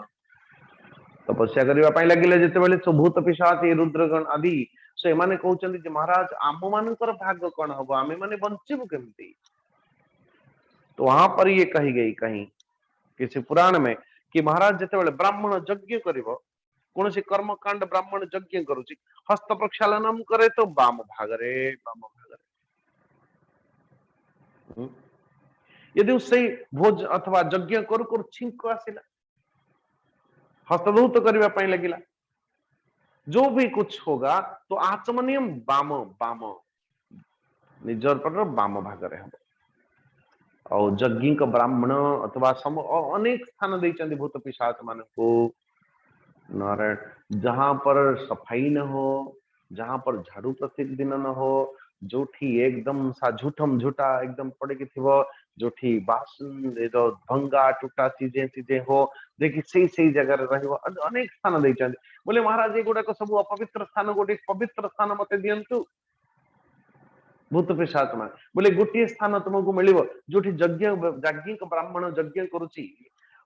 तपस्या करने लगे जिते भूत पिशाच रुद्रगण आदि से माने कहउचंदी जे महाराज आम मानकर भाग्य कौन हम आमे माने बंचिबु केमती। तो वहां पर ये कही गई कहीं किसी पुराण में कि महाराज जिते ब्राह्मण यज्ञ करिवो कौन सी कर्मकांड ब्राह्मण यज्ञ करुची हस्त प्रक्षालनम करे तो बाम भागरे यदि उससे भोज अथवा यज्ञ कर छिंक आसिला हस्तधूत करने लगिला जो भी कुछ होगा तो आचमनियम बाम बाम निजर पर बाम भागरे हम और यज्ञ ब्राह्मण अथवा सम अनेक स्थान देते भूत पिशाच मान को नारायण। जहां पर सफाई न हो जहां पर झाड़ू प्रत्येक दिन न हो जो एकदम सा झूठम झूठा एकदम पड़े जो बासन भंगा टूटा चीजें हो देखी सही जगह अनेक स्थान देते बोले महाराज ये गुड़ाक सब अपवित्र स्थान गोटे पवित्र स्थान मत दिंतु भूत पिशाच मान बोले गोटे स्थान तुमको मिल जो यज्ञ ब्राह्मण यज्ञ करुच्ची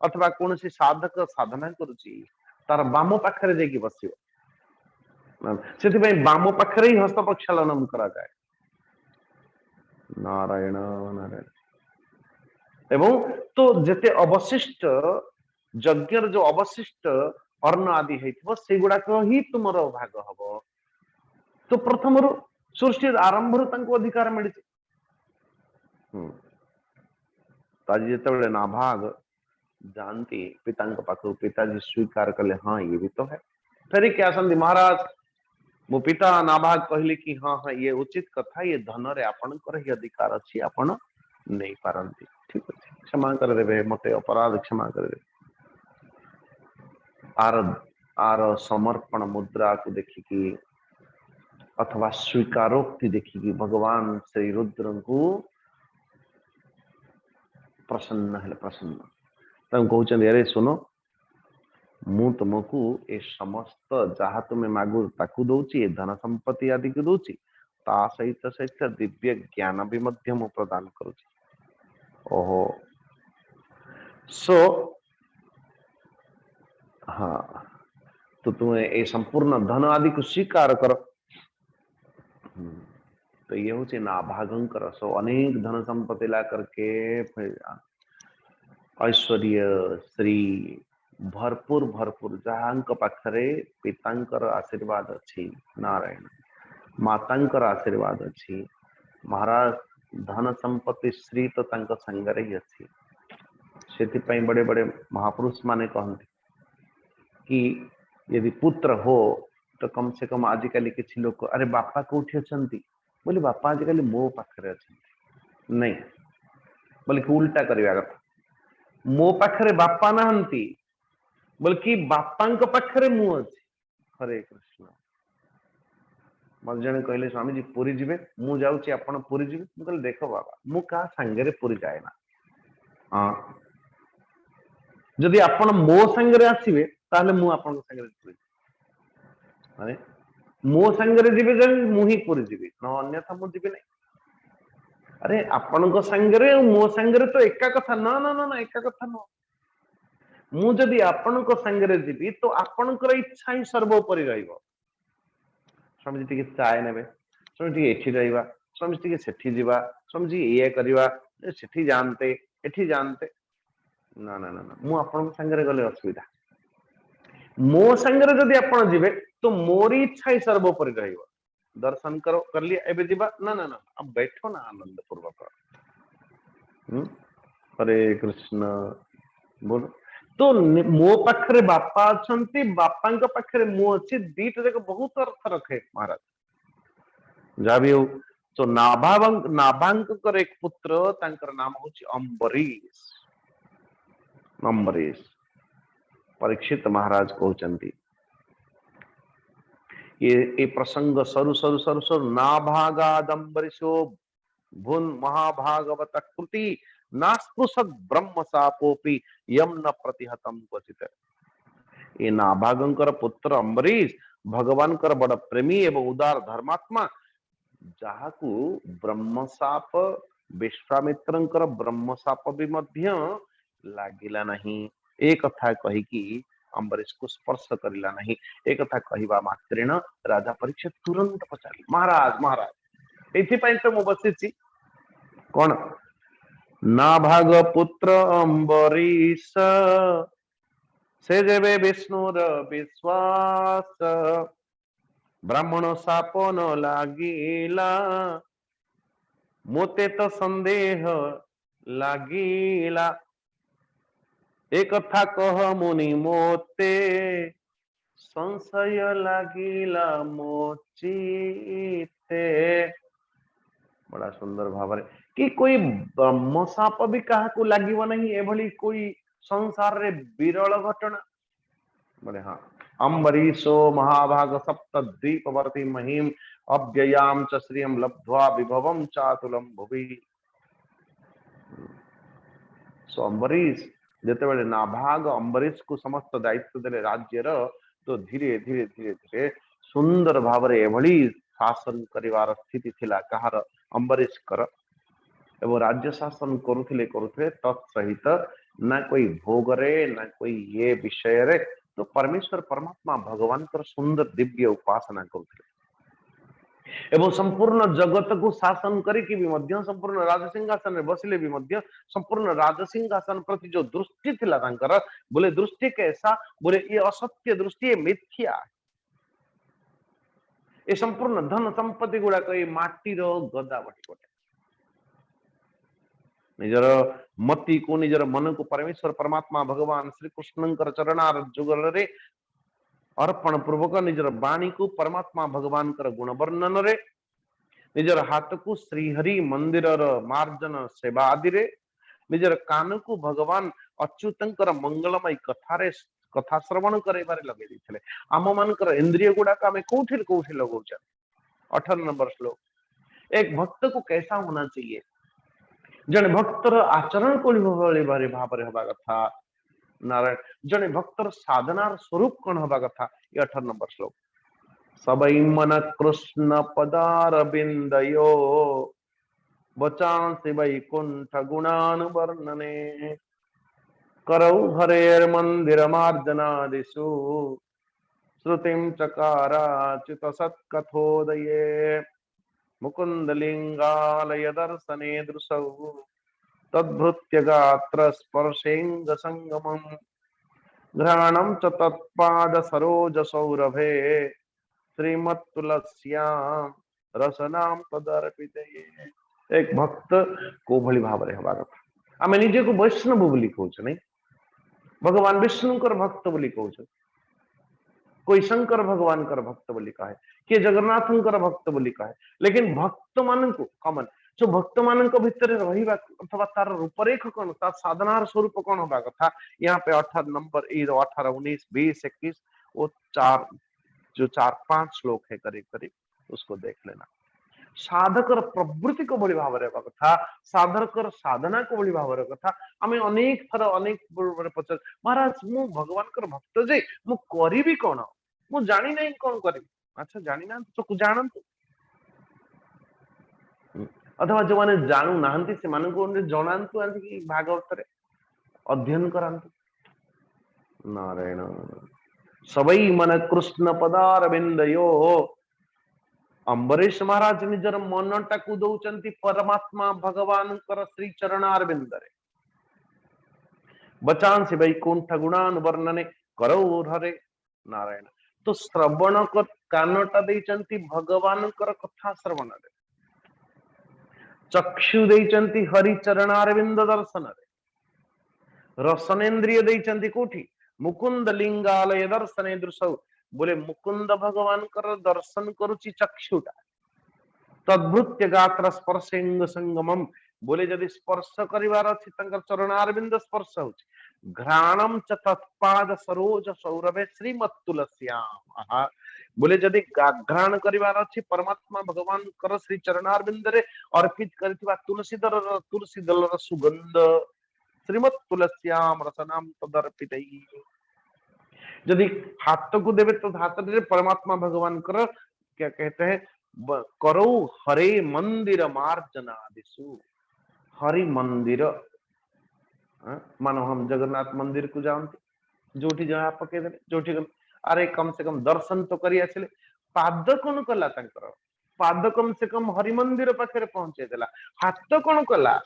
अथवा कौन साधक साधना करुच्ची तार बाम पाखरे जाइए बस से बाम पाखरे ही हस्त प्रक्षालनम करा जाए नारायण नारायण। एवं तो जेते अवशिष्ट यज्ञ जो अवशिष्ट अन्न आदि से गुड़ाक ही तुम भाग हम। तो प्रथम सृष्टि आरंभ अधिकार मिली आज जिते नाभाग जानती पिता पाखु पिताजी स्वीकार कले हाँ ये भी तो है फिर क्या संधि महाराज मो पिता नाभाग कहले कि हाँ हाँ ये उचित कथा ये धन रे आपनकर ही अधिकार अच्छी आपण नहीं पारंती ठीक अच्छे क्षमा कर देवे मते अपराध क्षमा कर दे। आर समर्पण मुद्रा को देखिकी अथवा स्वीकारोक्ति देखिकी भगवान श्री रुद्र को प्रसन्न है प्रसन्न कहते अरे सुनो मु तुमको ए समस्त जहाँ तुम्हें मागु ताकू दौची धन संपत्ति आदि को दौची ता सहित सहित दिव्य ज्ञान भी मध्य मु प्रदान करुची। ओहो सो हाँ तो तुम्हें ए संपूर्ण धन आदि को स्वीकार करो। तो ये हूँ नाभागंकर सो अनेक धन संपत्ति ला करके ऐश्वर्य श्री भरपूर भरपूर जहाँ पाखरे पितांकर आशीर्वाद अच्छी नारायण मातांकर आशीर्वाद अच्छी महाराज धन संपत्ति श्री तो संगरे ही अच्छी से बड़े बड़े महापुरुष माने कहते कि यदि पुत्र हो तो कम से कम आजिकल किसी लोग अरे बापा कौटी अच्छा बोले बापा आजिकल मो पाखरे अच्छा नहीं बल्कि उल्टा करवा कथा मो पाखरे बापा नहांती बल्कि बापा पाखरे मु अच्छी। हरे कृष्ण मत जने कहले स्वामी जी पुरी जीवे मु जाउची आपण पुरी जीवे मु कहले देखो बाबा मु का संगे पुरी जाए ना हाँ जदि आपण मो संगे आसीबे ताले मु आपण संगे पुरी अरे मो संगे जीवे जन मु ही पुरी जीवे न अन्यथा मु जीवे नहीं। अरे आपण संगे मो संगे तो एका कथा ना ना ना ना एका कथा न मु जदि आपण संगे जीवी तो आपणकर इच्छा ही सर्वोपरि रहिबो। स्वामी जी चाय ने स्वामी जी एठी रहिबा, स्वामी जी सेठी जीवा, स्वामी जी ये करवा, सेठी जानते एठी जानते ना ना ना ना मु आपण संगे गले असुविधा। मो संगे जदि आपण जीवे तो मोरी इच्छा ही सर्वोपरि रहिबो। दर्शन करो कर लिया एबे जीवा ना ना ना अब बैठो ना आनंद पूर्वक। हरे कृष्ण बोल तो मो पाखरे बापा अछंती बापा पाखरे मु अछि दीटा जाक बहुत अर्थ रखे महाराज जा भी हो। तो नाभांकर एक पुत्र तांकर नाम होची अम्बरीश। अम्बरीश परीक्षित महाराज कहउचंती ये प्रसंग सरु सरु सरु सरु नाभागादम्बरीशो भुन महाभागवत कृति नास्पृशद ब्रह्म सापोपि यम न प्रतिहतम क्वचित। ये नाभागंकर पुत्र अम्बरीश भगवान कर बड़ प्रेमी एवं उदार धर्मात्मा जहाकू ब्रह्मशाप विश्वामित्रंकर ब्रह्मशाप भी मध्य लागिला नहीं। एक कथा कही कि अम्बरीश को स्पर्श करिला नहीं। एक कथा कहवा मात्रेण राजा परीक्षित तुरंत पचारि महाराज महाराज एथिपाई तो मु बसिछि कौन नाभाग पुत्र अम्बरीश से जेबे विष्णुर विश्वास ब्राह्मण शाप न लागिला मोते तो संदेह लागिला। एक कथा कह मुनि मोते संशय लागिला मोचिते। बड़ा सुंदर भाव कि कोई ब्रह्मशाप भी क्या लगे नहीं एभली कोई संसार रे विरल घटना बोले हाँ अम्बरीशो महाभाग सप्तद्वीपवर्ती महिम अव्ययाम च श्रियम लब्ध्वा विभवम चातुलम भुवि। सो अम्बरीश जेतेबेले नाभाग अम्बरीश को समस्त दायित्व देले राज्यर तो धीरे धीरे धीरे धीरे सुंदर भाव एभली शासन करिवार स्थिति थिला कहार अम्बरीश कर एवं राज्य शासन करुथिले तत्सहित ना कोई भोग रे ना कोई ये विषय रे तो परमेश्वर परमात्मा भगवान कर सुंदर दिव्य उपासना करुथिले एवं संपूर्ण जगत को शासन करिकि भी मध्य संपूर्ण राजसिंहासन रे बसिले भी मध्य संपूर्ण राजसिंहासन प्रति जो दृष्टि थिला तांकर बोले दृष्टि कैसा बोले ये असत्य दृष्टि ये मिथ्या ये संपूर्ण धन संपत्ति गुड़ा कई माटी रो गदा बटी कोटे निजर मति को निजर मन को परमेश्वर परमात्मा भगवान श्री कृष्णंकर चरणार जुगल रे अर्पण पूर्वक निजर वाणी को परमात्मा भगवान कर गुण वर्णन रे निजर हाथ को श्रीहरि मंदिर मार्जन सेवा आदि रे निजर कान को भगवान अच्युतंकर मंगलमय कथारे कथा श्रवण करेबारे लगे देथिले। आम मानकर इंद्रिय गुड़ा का में कोठी कोठी लगौछ। 18 नंबर श्लोक एक भक्त को कैसा होना चाहिए जने भक्तर आचरण को भाव हवा कथा नारायण जने भक्तर साधनार स्वरूप कौन हवा कथा ये 18 नंबर श्लोक सबई मन कृष्ण पदार बिंदयो बचांसि वैकुंठ गुणान वर्णने करौ हरेर मंदिर मार्जनादिषु श्रुतिं चकाराच्युत सत्कथोदये मुकुंद लिंगालय दर्शने दृशौ तद्भृत्य गात्र स्पर्शेंग संगमम घ्राणम च तत्पाद सरोज सौरभे श्रीमत्तुलस्याम रसनाम तदर्पिते। एक भक्त को भली भाव रे हवा कथा आमे निजे को वैष्णव बोली कहउछ नहीं भगवान विष्णु कर भक्त बोली कहउछ कोई शंकर भगवान कर भक्त बोली कहे किए जगन्नाथ कर भक्त बोली कहे लेकिन भक्त मान को कमन जो भक्त मान भितर रहिबा अथवा तार रूपरेख कौन तार साधनार स्वरूप कौन होगा कथा यहाँ पे 18 नंबर 18 19 20 21 वो जो 4-5 श्लोक है करीब करीब उसको देख लेना। साधकर प्रवृत्ति को बड़ी भाव कथा साधकर साधना को बड़ी भाव कथा आम अनेक थर अनेक पचार महाराज मु भगवान कर भक्त जे मु करी कौन मु जानी नहीं कौन करी अच्छा जानी ना तो जानतु अथवा जो माने जानू नाहंती से मानकु जनांतु कि भागवत रे अध्ययन करांतु नारायण सबई मन कृष्ण पदारविंदयो अंबरीश महाराज निजर मन टाकू दौचंती परमात्मा भगवान कर श्री चरणारविंदरे बचांसी वैकुंठ गुणान वर्णने करौ हरे नारायण तो श्रवण कानटा देचंती भगवान कर कथा श्रवण रे चक्षु देचंती हरि चरणारविंद दर्शन रे रसनेन्द्रिय देचंती कोठी मुकुंद लिंगालय दर्शने दृशौ बोले मुकुंद भगवान कर दर्शन करुची चक्षुटा तद्भृत्य गात्र स्पर्शेंग संगमम बोले जदि स्पर्श करिवार अछि तंकर चरणारविंद स्पर्श होछि घ्राणम च तत्पाद सरोज सौरभे श्रीमत्तुलस्याम आहा बोले जदि घ्राण करिवार अछि परमात्मा भगवान कर श्री चरणारविंद रे अर्पित करितबा तुलसी दलर सुगंध श्रीमत्तुलस्याम रसनाम तदर्पितै यदि हाथ को देवे तो हाथ दे परमात्मा भगवान कर क्या कहते हैं करो हरे मंदिर मार्जनादिशु हरि मंदिर मानो हम जगन्नाथ मंदिर को जानते जोठी जहाँ पके दे जोठी अरे कम से कम दर्शन तो करी आसिले पाद कौन कला तंकर पाद कम से कम हरि मंदिर पाखे पहुंचे देला हाथ कौन कला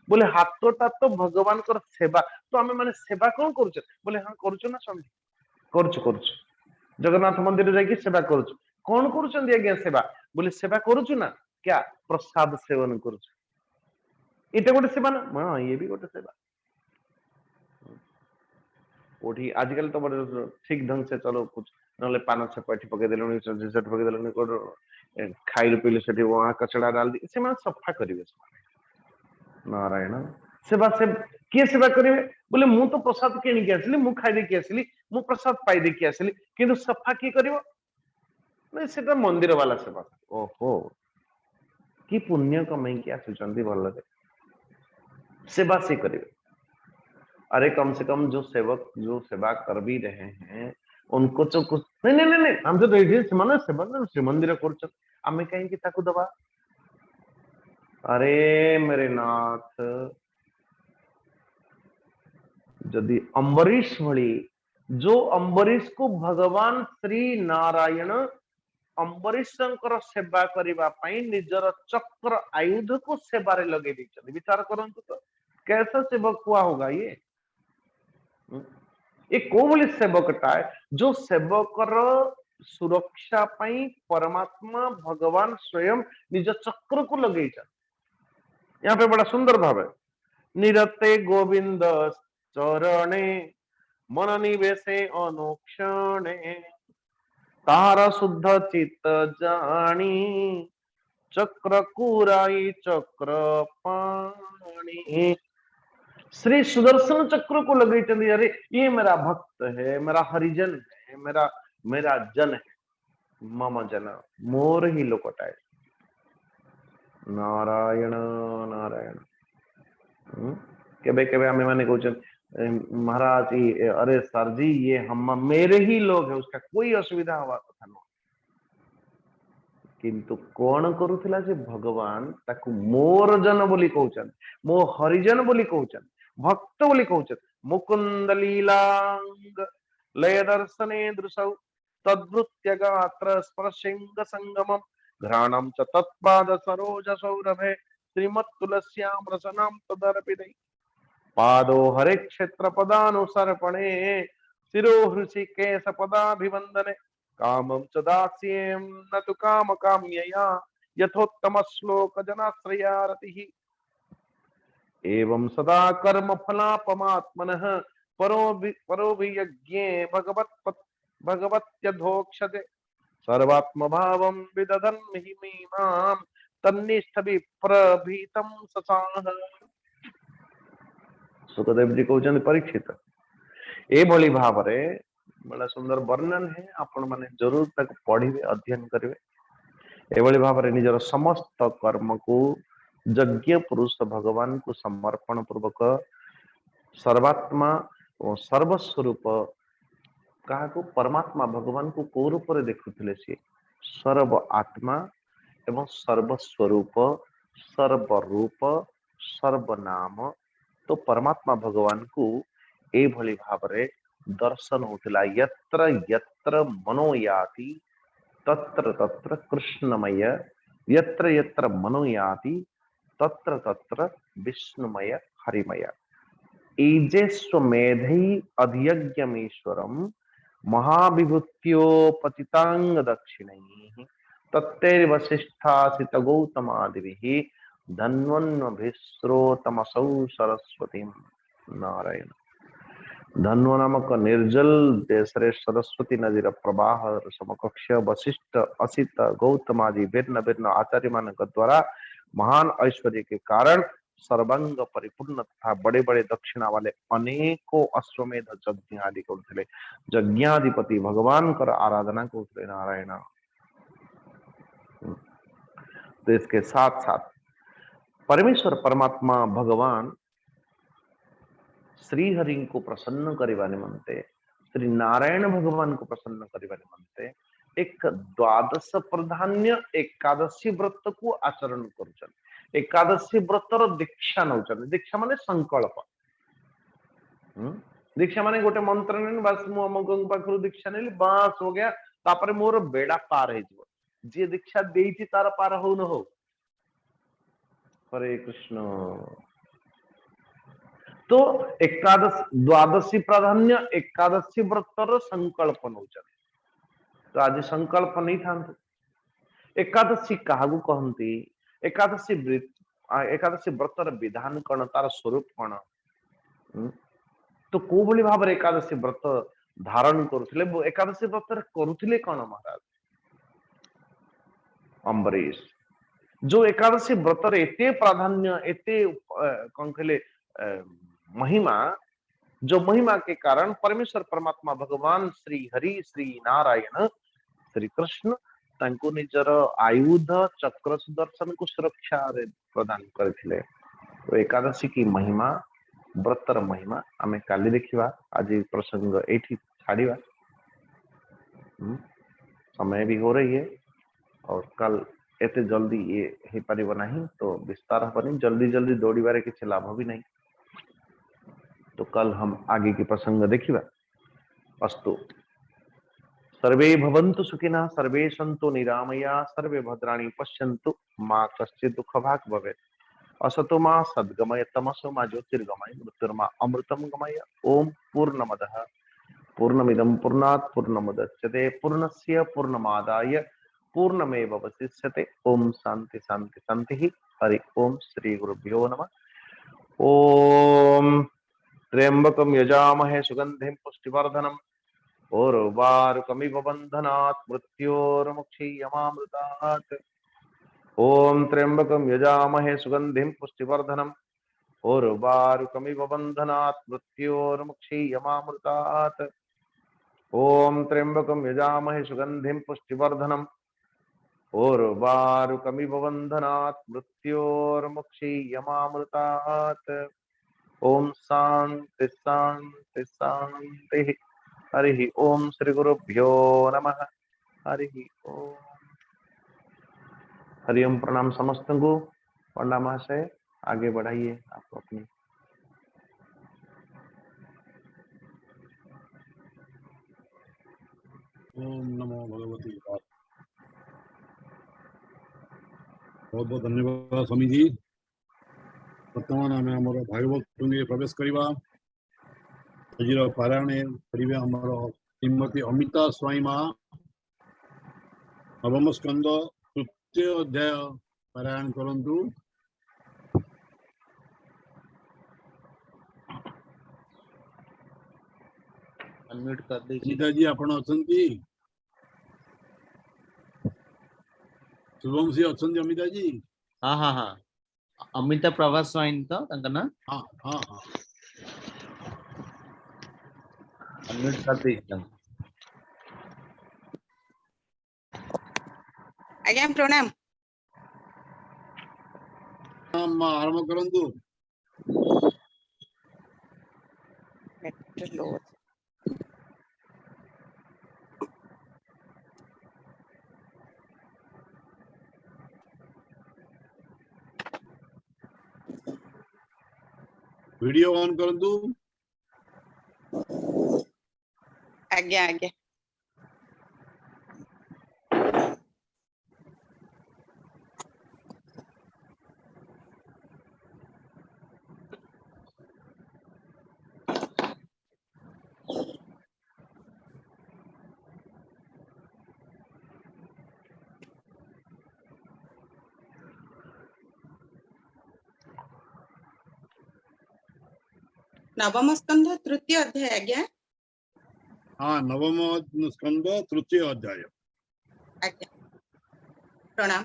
बोले हाथटा तो भगवान कर सेवा तो आम मैंने सेवा कौन करुचे बोले हाँ करुचु ना स्वामी करुचु करुचु जगन्नाथ मंदिर जाकि सेवा करुचु कौन करुचंदी आज्ञा सेवा बोले सेवा करुचु ना क्या प्रसाद सेवन करुचु इटे गोटे सेवा ना हाँ ये भी गोटे सेवा कोठी आजकल तो बड़े ठीक ढंग से चलो कुछ नले पान छपाटी पके देलुनी सेट पके देलुनी को खाइल पीले सेठी वहां कचड़ा डाल दी से माने सफा करिवे नारायण सेवा से किए सेवा करिवे बोले मु तो प्रसाद किणी के आसली मु खाइ दे के आसली मु प्रसाद पाई दे के आसली किंतु सफा की करिवो नहीं सेटा मंदिर वाला सेवा ओहो कि पुण्य कमाई के आसुचंदी भल सेवा से करिवे अरे कम से कम जो सेवक जो सेवा कर भी रहे हैं उनको तो कुछ नहीं हम तो माने सेवा श्री मंदिर कर आमे कहीं कि ताकू दबा अरे मेरे नाथ जदि अंबरीश भली जो अंबरीश को भगवान श्री नारायण अंबरीश सेवा करने निजर चक्र आयुध को सेवारे लगे दी विचार करंतु तो कैसा सेवक हुआ होगा ये कोवली सेवकटा है जो सेवकर सुरक्षा पाई परमात्मा भगवान स्वयं निज चक्र को लगे यहाँ पे बड़ा सुंदर भाव है निरते गोविंद चरणे मन निवेशे अनुक्षणे तार शुद्ध चित्त जानी चक्र कुराई चक्र पाणी श्री सुदर्शन चक्र को लगे चंदी अरे ये मेरा भक्त है मेरा हरिजन है मेरा जन है मम जन मोर ही लोकटाए नारायण नारायण केबे केबे हमें माने कहते महाराज अरे सर जी ये हम मेरे ही लोग है उसका कोई असुविधा हवा कथा न किंतु कौन करुथिला जे भगवान ताकू मोर जन बोली कहउचन मो हरिजन बोली कहउचन भक्त बोली कहउचन मुकुंद लीलांग लय दर्शने दृशौ तद्भृत्य गात्र स्पर्शिंग संगमम घ्राणम च तत्पाद सरोज सौरभे श्रीमत्तुलस्याम रसनाम तदर्पितै पादो हरे क्षेत्र पदानुसर्पणे शिरो हृषिकेश पदाभिवंदने कामं च दास्येम न तु काम काम्यया यथोत्तम श्लोक जनाश्रया रतिः एवं सदा कर्म फलापमात्मनः परो वियज्ञे भगवत्यधोक्षते सर्वात्म भावं विदधन् महिमीमां तन्निष्ठ विप्रभीतं ससाह सुखदेव जी कहते परीक्षित ए भली भाव रे बड़ा सुंदर वर्णन है आपण माने जरूर तक पढ़िबे अध्ययन करिवे एभली भाव रे निजर समस्त कर्म को यज्ञ पुरुष भगवान को समर्पण पूर्वक सर्वात्मा और सर्वस्वरूप कहा को परमात्मा भगवान को को रूप रे देखुथिले सी सर्व आत्मा एवं सर्वस्वरूप सर्वरूप सर्वनाम तो परमात्मा भगवान को ए भली भाव रे दर्शन होता यत्र यत्र मनो याति तत्र तत्र कृष्णमय यत्र यत्र मनो याति तत्र तत्र विष्णुमय हरिमय एजे स्वमेधै अधियज्ञमीश्वरम् महाविभूत्योपतितांग दक्षिणैः तत्तैर्वसिष्ठासित गौतमादिभिः धन्वन्वभिस्रोतमसौ सरस्वतीं नारायण। धन्व नामक निर्जल देशरे सरस्वती नदीर प्रवाह समकक्ष वशिष्ठ असित गौतमादि भिन्न भिन्न आचार्य मानक द्वारा महान ऐश्वर्य के कारण सर्वांग परिपूर्ण तथा बड़े बड़े दक्षिणा वाले अनेकों अश्वमेध यज्ञ आदि करते यज्ञाधिपति भगवान कर आराधना करते नारायण। तो इसके साथ साथ परमेश्वर परमात्मा भगवान श्री हरि को प्रसन्न करने निमंते श्री नारायण भगवान को प्रसन्न करने निमंते एक द्वादश प्रधान्य एकादशी व्रत को आचरण कर एकादशी व्रतर दीक्षा नौ दीक्षा माने संकल्प दीक्षा माने गोटे मंत्र नहीं बस मुझे पाखु दीक्षा नहीं बस हो गया तापर मोर बेड़ा पार हो जी दीक्षा देती तार पार हो न हो। हरे कृष्ण। तो एकादश द्वादशी प्राधान्य एकादशी व्रतर संकल्प नौ तो आज संकल्प नहीं था एकादशी क्या कहती एकादशी व्रतर विधान कौन तार स्वरूप कौन तो को भली भाव एकादशी व्रत धारण करुले एकादशी व्रत करुले कौन महाराज अम्बरीश जो एकादशी व्रतर एते प्राधान्य एते कौन कहले महिमा जो महिमा के कारण परमेश्वर परमात्मा भगवान श्री हरि श्री नारायण श्री कृष्ण तांको निजर आयुध चक्र सुदर्शन को सुरक्षा प्रदान करथिले। तो एकादशी की महिमा व्रतर महिमा आमे काली देखिबा आज प्रसंग एठी छाड़िबा समय भी हो रही है और कल एते जल्दी ये ही परिबो नहीं तो विस्तार हबनी जल्दी जल्दी दौड़ीबारे किछ लाभ भी नहीं तो कल हम आगे की प्रसंग देखिबा। अस्तु सर्वे भवन्तु सुखिनः सर्वे सन्तु निरामया सर्वे भद्राणि पश्यन्तु मा कश्चित् दुःखभाग् भवेत् असतो मा सद्गमय तमसो मा ज्योतिर्गमय मृत्युर्मा अमृतं गमय। ओम पूर्णमदः पूर्णमिदं पूर्णात् पूर्णमुदच्यते पूर्णस्य पूर्णमादाय पूर्णमेवावशिष्यते। ओम शांति शांति शांति। हरि ओम श्री गुरुभ्यो नमः। ओम त्र्यंबकं यजामहे सुगंधिं पुष्टिवर्धनम् उर्वारुकमिव बन्धनात् मृत्योर्मुक्षीयमामृतात्। ओम त्र्यंबकं यजामहे सुगंधिं पुष्टिवर्धनम् उर्वारुकमिव बन्धनात् मृत्योर्मुक्षीयमामृतात्। ओम त्र्यंबकं यजामहे सुगंधिं पुष्टिवर्धनम् उर्वारुकमिव बन्धनात् मृत्योर्मुक्षीयमामृतात्। ओम शांति शांति शांति। हरि ओम श्री गुरुभ्यो नमः। हरि ओम। हरि ओम। प्रणाम समस्त को। पंडा महाशय आगे बढ़ाइए आप अपनी। ओम नमो भगवती। बहुत बहुत धन्यवाद स्वामी जी। वर्तमान आम आम भागवत टुंगे प्रवेश करवा आज पारायण करेंगे आमर श्रीमती अमिता स्वाई माँ नवम स्कंद तृतीय अध्याय पारायण करंतु। अनम्यूट कर दीजिए। अमिता जी आपण अछंती? शुभम सिंह अछंती अमिता जी? हाँ हाँ हाँ अमिता प्रवास स्वाइन तो तंका ना। हाँ हाँ हाँ अनम्यूट कर दीजिए। आज्ञा प्रणाम। आरंभ करंतु। वीडियो ऑन करंतु। आज्ञा आज्ञा नवम स्कंध तृतीय अध्याय आज्ञा हाँ, नवम स्कंद तृतीय अध्याय। आज्ञा प्रणाम।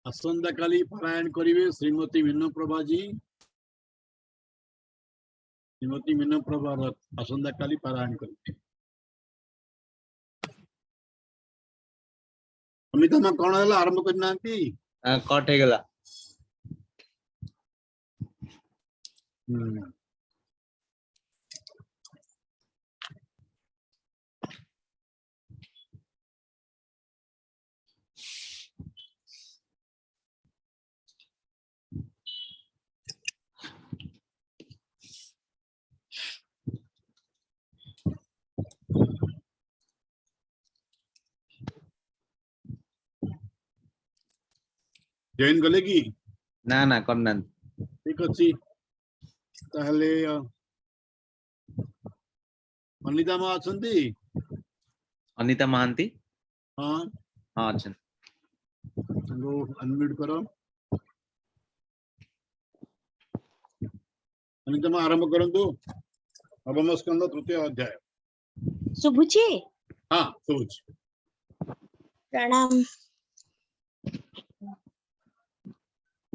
आसंता काली पारायण करिवे श्रीमती मीनप्रभा जी। श्रीमती मीनप्रभा आसंता काली पारायण करिवे। अमिता मा कौन है आरंभ करना कट हो गला जॉइन गले की ना ना करना ठीक अच्छी ताहले अनिता मा अछंती। अनिता महांती हाँ हाँ अच्छा लो अनम्यूट करो। अनिता मा आरंभ करंतु नवम स्कंद तृतीय अध्याय। शुभुची हाँ सोच प्रणाम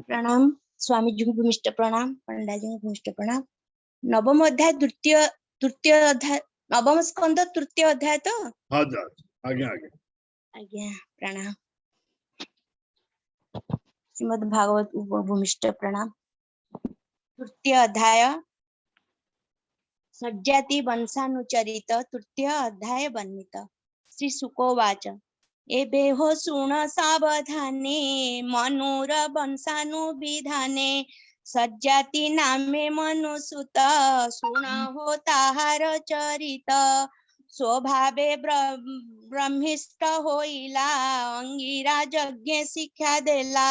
प्रणाम स्वामी जी को भूमिष्ठ प्रणाम पंडा जी को भूमिष्ठ प्रणाम। नवम अध्याय तृतीय अध्याय नवम स्कंद तृतीय अध्याय तो हाँ जा आगे आगे आज्ञा प्रणाम। श्रीमद् भागवत भूमिष्ठ प्रणाम। तृतीय अध्याय सज्जाति वंशानुचरित तृतीय अध्याय वर्णित। श्री शुकोवाच एभेहो शृण सावधाने मनुर वंशानुविधाने सज्जाति नामे मनुसुत शृणो ताहार चरित स्वभावे ब्रह्मिष्ठ होइला अंगिरा यज्ञ शिक्षा देला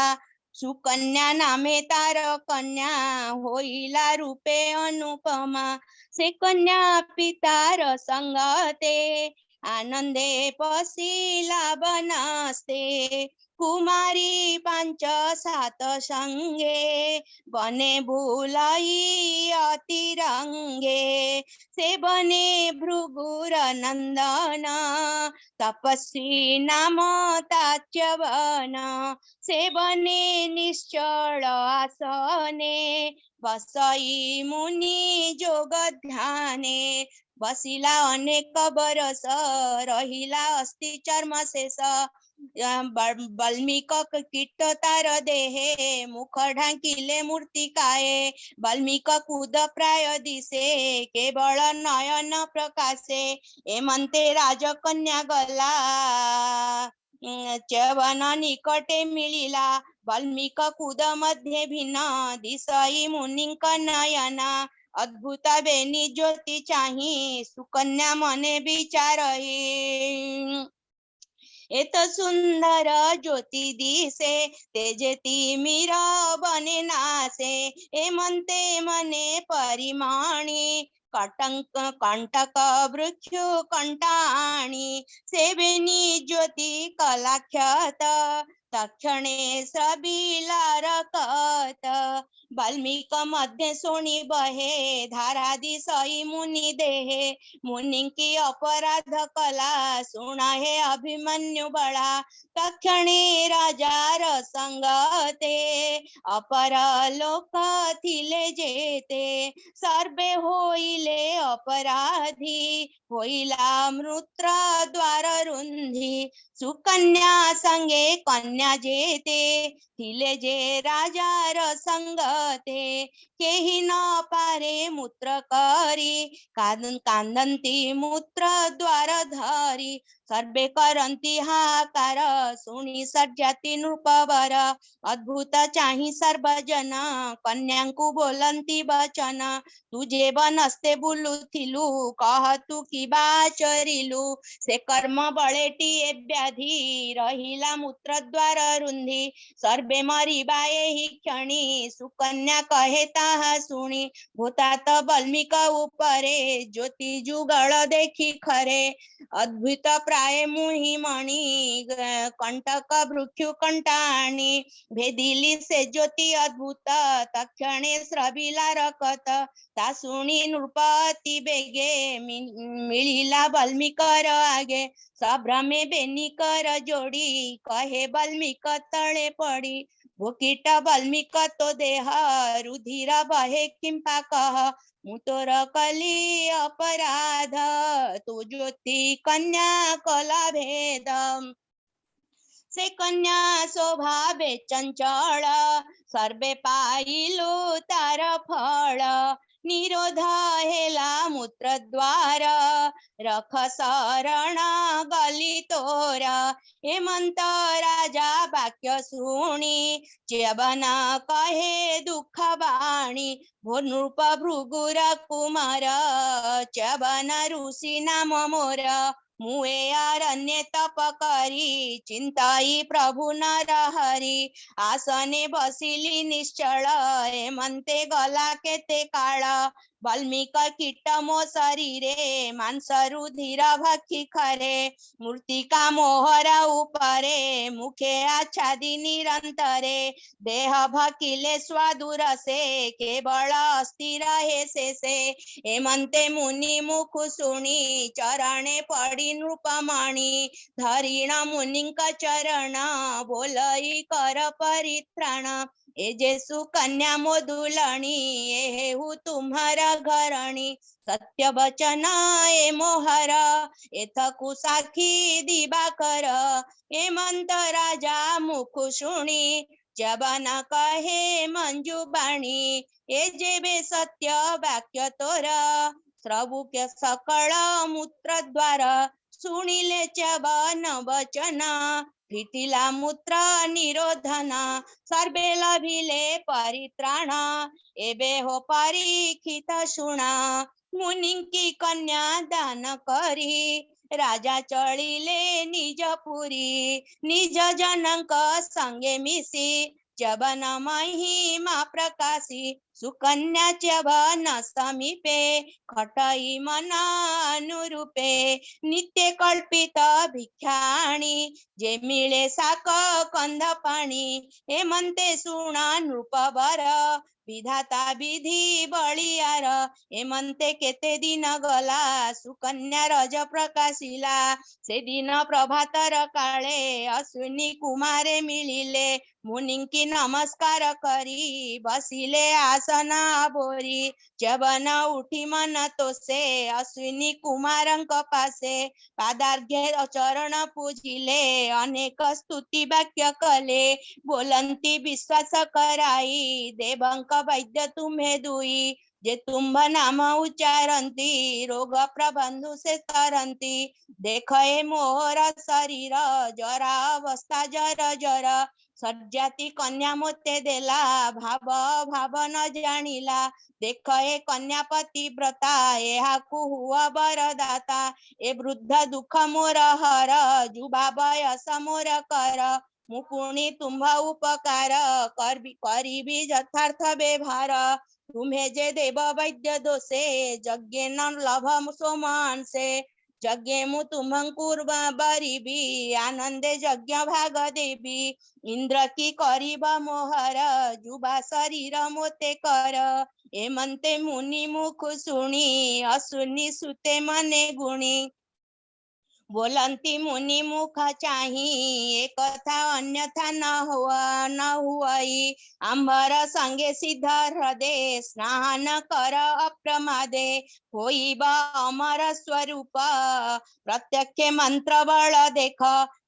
सुकन्या नामे तार कन्या होइला रूपे अनुपमा से कन्या पितार संगते आनंदे पशिला बनस्ते कुमारी 5-7 संगे बने भूलाई अतिरंगे से बने भृगुर नंदन तपस्वी नाम ताच्यवन से बने निश्चल आसने बसई मुनि जोग ध्याने बसिला अनेक बरस रहिला अस्ति चर्म शेष बल्मिक कीट तार देहे मुख ढांकिले मूर्तिकाए बल्मिक कूद प्राय दिशे केवल नयन प्रकाशे एमंते राजकन्या गला च्यवन निकटे मिलिला बल्मिक कूद मध्ये भिन्न दिशई मुनिंक नयना अद्भुता बेनी ज्योति चाही सुकन्या मने विचारही एत सुंदर ज्योति दिसे तेजेती मीर बने नासे एमंते मने परिमाणी कंटक वृक्ष कंटाणी सेवेनी ज्योति कलाख्यात तक्षणे श्रबिला रकत वाल्मीक मध्ये सोणी बहे धारादि सई मुनि देहे मुनि की अपराध कला सुना हे अभिमन्यु बळा तक्षणे राजार संगते अपर लोक थिले जेते सर्वे होइले अपराधी होइला मृत्र द्वार रुंधी सुकन्या संगे कन्या जेते थिले जे राजार संगते केही न पारे मूत्र करी कांदंती मूत्र द्वार धरी सर्वे करंती हाकार सुनी सज्जाति नृपवर अद्भुत चाही सर्वजन कन्यांकु बोलंती बचन तुझे बनस्ते बुलुथिलु कह तू कि बाचरिलु से कर्म बळेटी व्याधि रहिला मूत्र द्वार रुंधी सर्वे मरिबा एहि क्षणी सुकन्या कहे ताहा सुनी भूतात वाल्मीक उपरे ज्योति जुगल देखी खरे अद्भुत प्राय मुहि मणि कंटक भृक्षु कंटाणी भेदिली से ज्योति अद्भुत तक्षणे श्रबिला रकत ता सुनी नृपति बेगे मिलिला वाल्मीकर आगे सभ्रमे बेनिकर जोड़ी कहे वाल्मीक तळे पड़ी भूकीट वाल्मीक तो देह रुधिर बहे किंपा कह मु तोर कली अपराध तू ज्योति कन्या कला भेद से कन्या स्वभावे चंचल सर्वे पाइलु तार फल निरोध हेला मूत्र द्वार रख शरण गली तोर हेमंत राजा वाक्य सुनी च्यवन कहे दुख वाणी भो नृप भृगुर कुमार च्यवन ऋषि नाम मोर मुए अरण्य तप करी चिंताई प्रभु नर हरि आसने बसिली निश्चल हेमंते गला केते काळ वाल्मीक कीट मो शरीरे मांस रुधिर भक्षी खरे मूर्तिका मोहरा उपरे मुखे आच्छादी निरंतरे देह भकिले स्वादुर से केवल अस्थिर हे से हेमंते मुनि मुख सुनी चरणे पड़ी नृपमणि धरिण मुनिक चरण बोलई कर परित्राण ए जेसु कन्या मोदुलणी एहु तुम्हारा घरणी सत्य वचन ए मोहर एथकु साखी दिवाकर हेमंत राजा मुख शुणी च्यवन कहे मंजू बाणी ए जेबे सत्य वाक्य तोर श्रवुक्य सकळ मूत्र द्वार सुनिले च्यवन वचन फिटिला मूत्र निरोधन सर्वे लभिले परित्राण एबे हो परीक्षित शुणा मुनि की कन्या दान करी राजा चलिले निज पुरी निज जनक संगे मिसी च्यवन महिमा प्रकाशी सुकन्या च्यवन समीपे खटई मन अनुरूपे नित्य कल्पित भिक्षाणी जे मिळे साक कंद पाणी हेमंते सुणा नृपवर विधाता विधी बळियार हेमंते केते दिन गला सुकन्या रज प्रकाशिला से दिन प्रभातर काळे अश्विनी कुमारे मिलिले मुनिंकी नमस्कार करी बसिले आसना बोरी च्यवन उठी मन तोसे अश्विनी कुमारंक पासे पादार्घ्य चरण पूजिले अनेक स्तुति वाक्य कले बोलंती विश्वास कराई देवंक वैद्य तुम्हे दुई जे तुम्भ नाम उच्चारंती रोग प्रबंधु से तरंती देखे मोहर शरीर जरा अवस्था जर जर सज्जाति कन्या मोते देला भाव भाव न जानिला देखे कन्यापति व्रता एहाकु हुआ बरदाता ए वृद्ध दुख मोर हर जुबा बयस मोर कर मुपुणी तुम्भ उपकार करिबी यथार्थ व्यवहार तुम्हें जे देव वैद्य दोषे यज्ञ न लभ सोमान से यज्ञे मु तुम्हंकु बरिबी आनंदे यज्ञ भाग देवी इंद्र की करिब मोहर जुबा शरीर मोते कर एमंते मुनि मुख सुनी असुनी सुते मने गुणी बोलंती मुनि मुख चाही एक कथा अन्यथा न हुई अंबर संगे सिद्ध हृदय स्नान कर अप्रमादे होइब अमर स्वरूप प्रत्यक्ष मंत्र बल देख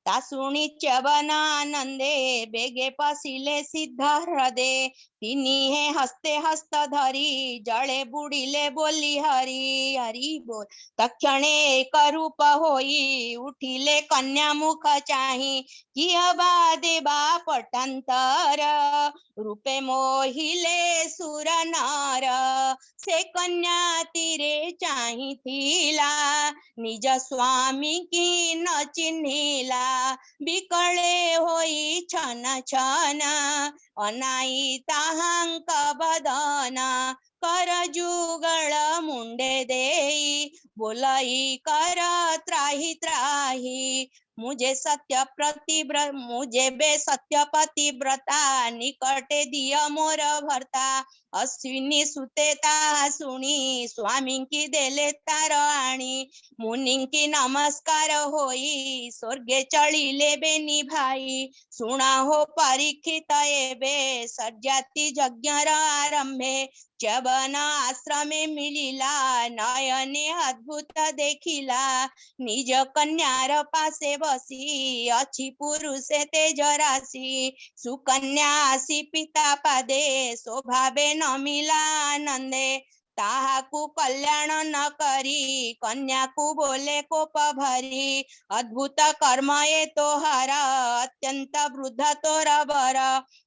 ता सुनी च्यवन आनंदे बेगे पसिले सिद्ध हृदय तिनी हे हस्ते हस्त धरी जळे बुडिले बोली हरी हरी बोल तक्षणे एक रूप होई उठिले कन्या मुख चाही किहबा देबा पटांतर रूपे मोहिले सुर नर से कन्या तीरे चाही थिला निज स्वामी की न चिन्हिला बिकळे होई छन छन अनाई ताहांक बदन कर जुगळ मुंडे देई बोलाई कर त्राही त्राही मुझे बे सत्य पतिव्रता निकटे दिय मोर भरता अश्विनी सुतेता सुनी स्वामी की देले तार आणी मुनि की नमस्कार होई स्वर्गे चलिले बेनी भाई सुना हो परीक्षित एबे सज्जाति यज्ञर आरंभे च्यवन आश्रमे मिलिला नयने अद्भुत देखिला निज कन्यार पासे बसी अछि पुरुषे तेज राशि सुकन्या आसी पिता पादे स्वभावे नमिला आनंदे ताहाकु कल्याण न करी कन्या को बोले कोप भरी अद्भुत कर्म ये तोहर अत्यंत वृद्ध तोर बर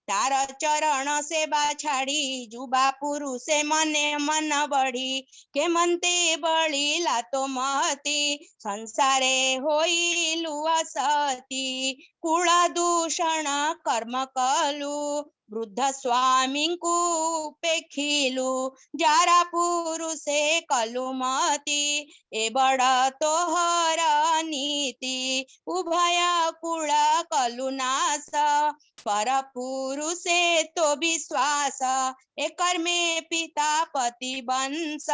तार चरण सेवा छाड़ी जुबा पुरुषे मने मन बढ़ी के मनते बळीला तो महती संसारे होइलु असती कुळ दूषण कर्म कलु वृद्ध स्वामी को पेखिलु जारा पुरुषे कलु मती ए बड़ तोहर नीति उभय कुळ कलु नाश पर पुरुषे तो विश्वास ए कर्मे पिता पति वंश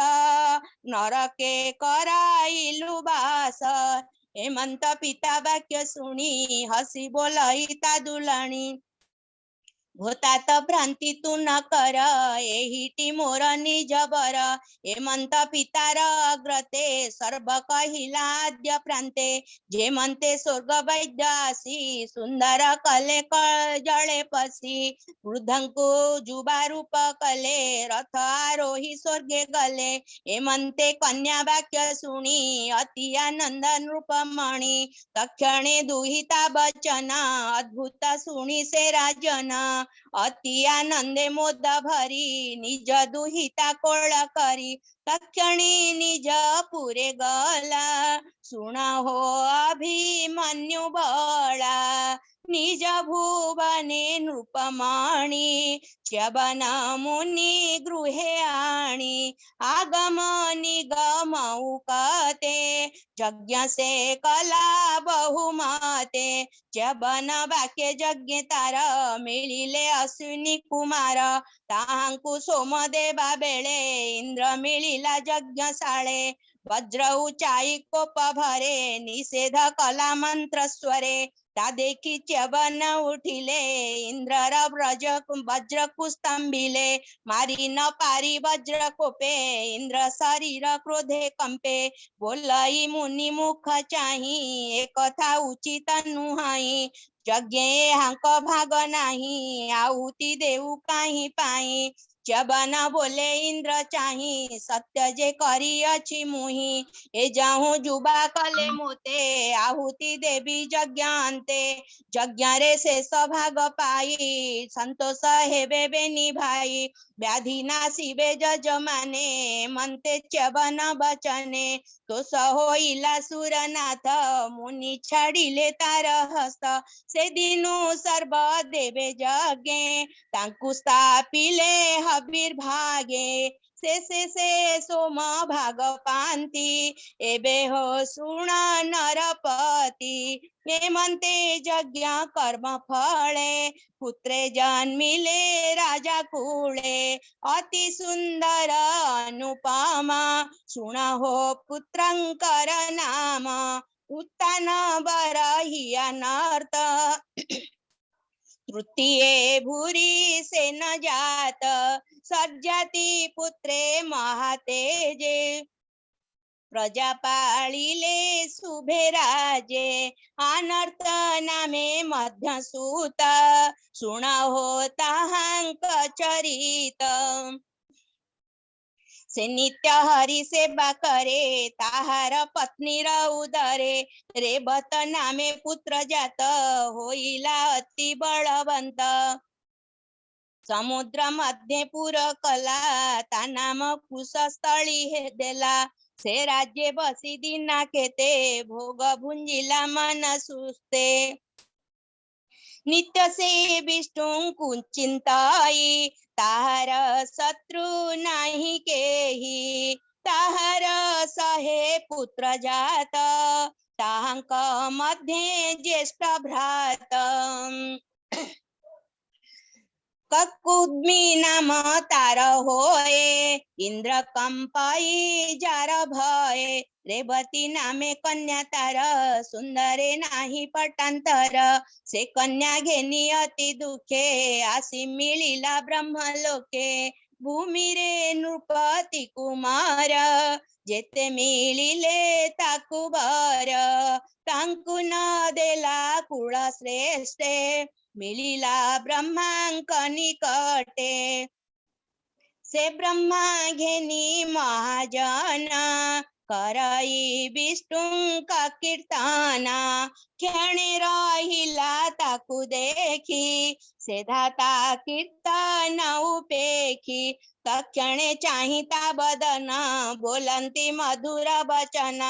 नरके कराइलु बास हेमंत पिता वाक्य सुनी हसी बोलई ता दुलाणी भूतात भ्रांति तू न कर एहिटी मोर निज बर हेमंत पितार अग्रते सर्व कहिला आद्य प्रांते जेमंते स्वर्ग वैद्य आसी सुंदर कले जळे पसी वृद्धंकु जुबा रूप कले रथ आरोही स्वर्गे गले हेमंते कन्या वाक्य सुनी अति आनंद रूपमणि तक्षणे दुहिता बचन अद्भुत सुनी से राजन अति आनंदे मोद भरी निज दुहिता कोळ करी तक्षणी निज पुरे गला सुना हो अभिमन्यु बळा निज भुवने नृपमणि च्यवन मुनि गृहे आणी आगम निगम उकते यज्ञ से कला बहुमते च्यवन वाक्य यज्ञ तार मिलिले अश्विनी कुमार ताहांकु सोम देवा बेळे इंद्र मिलिला यज्ञ शाळे वज्र उचाई कोप भरे निषेध कला मंत्र स्वरे ता देखी च्यवन उठिले इंद्रर वज्र कुस्तंभिले मारी न पारी वज्र कोपे इंद्र शरीर क्रोधे कंपे बोलई मुनि मुख चाही एक कथा उचित नुहाई यज्ञे हांक भाग नाही आहुति देऊ काही पाई च्यवन बोले इंद्र चाही सत्य जे करी अछि मुहि ए जाहु जुबा कले मोते आहुति देवी यज्ञ अंते यज्ञ रे शेष भाग पाई संतोष हेबे बेनी भाई व्याधि नासिबे जजमाने मंते च्यवन बचने तो होइला सुरनाथ मुनि छाड़िले तार हस्त से दिनु सर्व देवे यज्ञे तांकु स्थापिले आविर्भागे से सोम भाग पांति एबे हो शुण नरपति हेमंते यज्ञ कर्म फले पुत्रे जन्मिले राजा कुले अति सुंदर अनुपमा शुण हो पुत्रंकर नाम उत्तान बरहि अनर्थ तृतीये भूरि से न जात सज्जाति पुत्रे महातेजे प्रजा पालिले शुभे राजे अनर्थ नामे मध्य सूत शुण हो ताहांक चरित से नित्य हरि सेवा करे ताहार पत्नीर उदरे रेवत नामे पुत्र जात होइला अति बलवंत समुद्र मध्य पुर कला ता नाम कुशस्थली हे देला से राज्य बसी दिना केते भोग भुंजिला मन सुस्ते नित्य से विष्णु कुचिंताई ताहार शत्रु नाही केही ताहार सहे पुत्र जात ताहांक मध्ये ज्येष्ठ भ्रात ककुद्मी नाम तार होए इंद्र कंपाई जार भय रेवती नामे कन्या तार सुंदरे नाही पटांतर से कन्या घेनी अति दुखे आसी मिलिला ब्रह्मलोके भूमि रे नृपति कुमार जेते मिलिले ताकु बर तांकु न देला कुळ श्रेष्ठे मिलिला ब्रह्मांक निकटे से ब्रह्मा घेनी महाजन करई विष्णु का कीर्तना क्षणे रहिला ताकु देखी से धाता कीर्तन उपेखी तक्षणे चाहिता बदन बोलंती मधुर वचन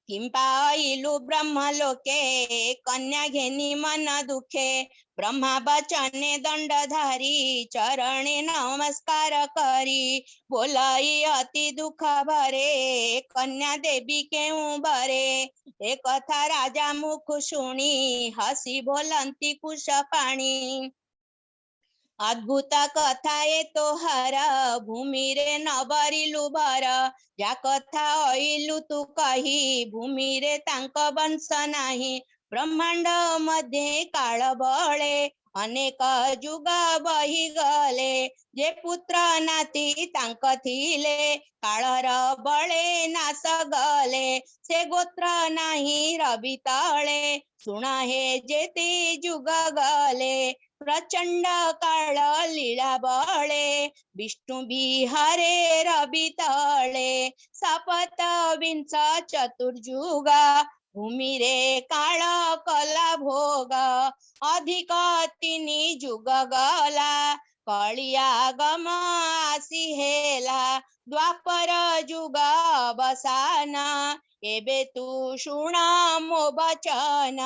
किं पाइलु ब्रह्मलोके कन्या घेनी मन दुखे ब्रह्मा बचने दंडधारी चरणे नमस्कार करी बोलाई अति दुख भरे कन्या देवी केउ बरे ए कथा राजा मुख शुणी हसी बोलंती कुश पाणी अद्भुत कथा ए तो हर भूमि रे न बरिलु भर जा कथा अइलु तू कही भूमि रे तांक वंश नाही ब्रह्मांड मध्ये काळ बळे अनेक जुग बही गले जे पुत्र नाती तांक थिले काळर बळे नास गले से गोत्र नाही रवि तळे सुण हे जेते जुग गले प्रचंड काळ लीला बळे विष्णु बिहारे रवि तळे सपत विंच चतुर्जुगा भूमि रे काळ कला भोग अधिक तिनी जुग गला कलिया गम आसी हेला द्वापर जुग बसाना एबे तू शुण मो बचन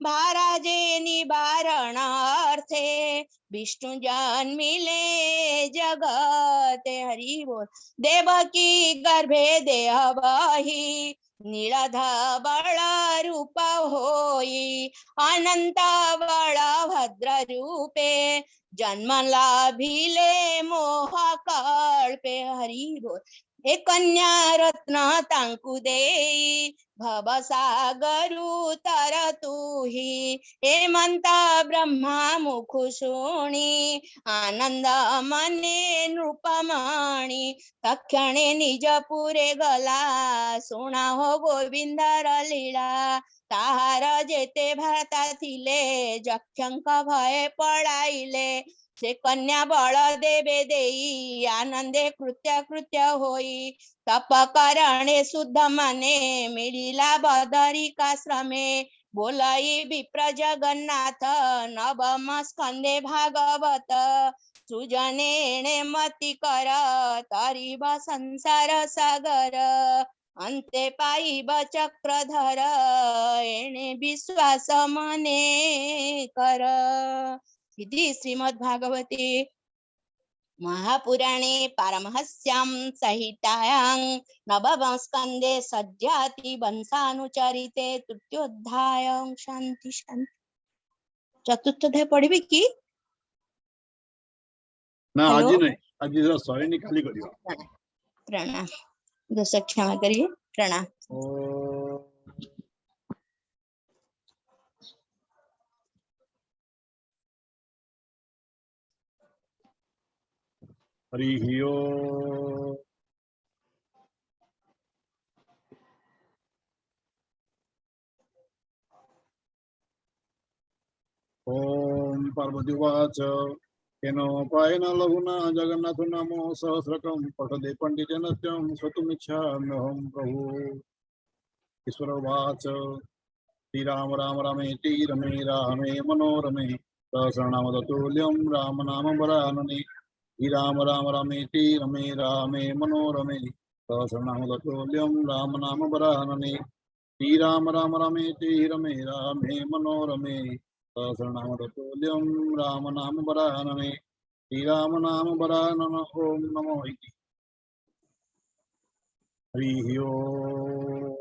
महाराजे निवारण अर्थे विष्णु जन्मिले जगते हरि बोल देवकी गर्भे देह बही नीलधवल रूप होई अनंत बल भद्र रूपे जन्म लाभिले मोह कल्पे हरि बोल ए कन्या रत्न तांकु देई भवसागरु तर तुही हेमंत ब्रह्मा मुख शुणी आनंद मने नृपमणि तक्षणे निज पुरे गला शुणा हो गोविंदर लीला ताहार जेते भारता थिले जक्षंक भय पळाइले से कन्या बल देवे देई आनंदे कृत्य कृत्य होई तप करणे शुद्ध मने मिलिला बदरिकाश्रमे बोलाई विप्र जगन्नाथ नवम स्कंदे भागवत सुजनेणे मति कर तरिब संसार सागर अंते पाइब चक्रधर एणे विश्वास मने कर। इति श्रीमद् भागवते महापुराणे पारमहस्यां संहितायां नवम स्कंदे सज्जाति वंशानुचरिते तृतीयोध्याय शांति शांति। चतुर्थ अध्याय पढ़िबे कि ना हेलो? आज नहीं, आज सही निकाली करियो। प्रणाम, दोष क्षमा करिए, प्रणाम। ओ हरि ओम। ओम पार्वती उवाच केनोपायेन लघुना जगन्नाथ नामो सहस्रकं पठते पंडितेन तं स्वतुमिच्छाम्यहं प्रभु। ईश्वर उवाच श्रीराम राम रामेति रमे रामे मनोरमे सहस्रनाम तत्तुल्यं राम नाम वरानने। श्रीराम राम रामेति रमे रामे मनोरमे सहस्रनाम तत्तुल्यं राम नाम वरानने। श्रीराम राम रामेति रमे रामे मनोरमे सहस्रनाम तत्तुल्यं राम नाम वरानने। श्रीराम नाम वरानन ओम नमो इति। हरि ओम।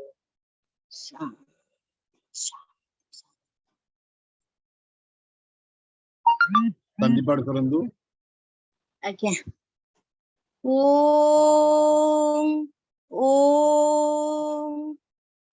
शाम संधिपाठ करंतु। आज्ञा। ओम ओम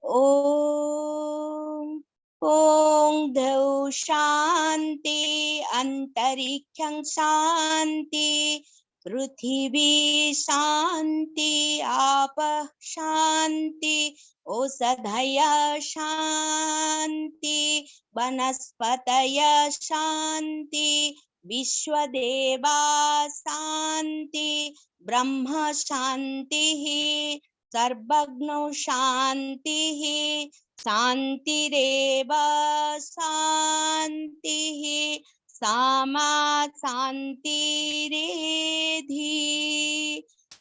ओम ओम द्यौ शांति अंतरिक्षं शांति पृथिवी शांति आप शांति औषधय शांति वनस्पतय शांति विश्वदेवा शांति ब्रह्म शांतिः सर्वज्ञ शांतिः शांतिरेव शांतिः सामा शांतिरेधि।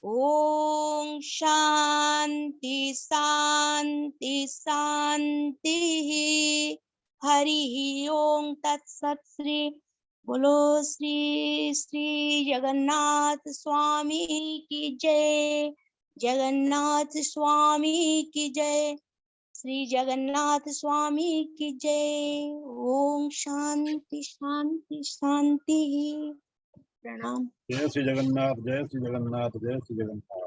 ओम शांति शांति शांतिः। हरि ओम तत्सत्। श्री बोलो श्री श्री जगन्नाथ स्वामी की जय। जगन्नाथ स्वामी की जय। श्री जगन्नाथ स्वामी की जय। ओम शांति शांति शांति। प्रणाम। जय श्री जगन्नाथ, जय श्री जगन्नाथ, जय श्री जगन्नाथ।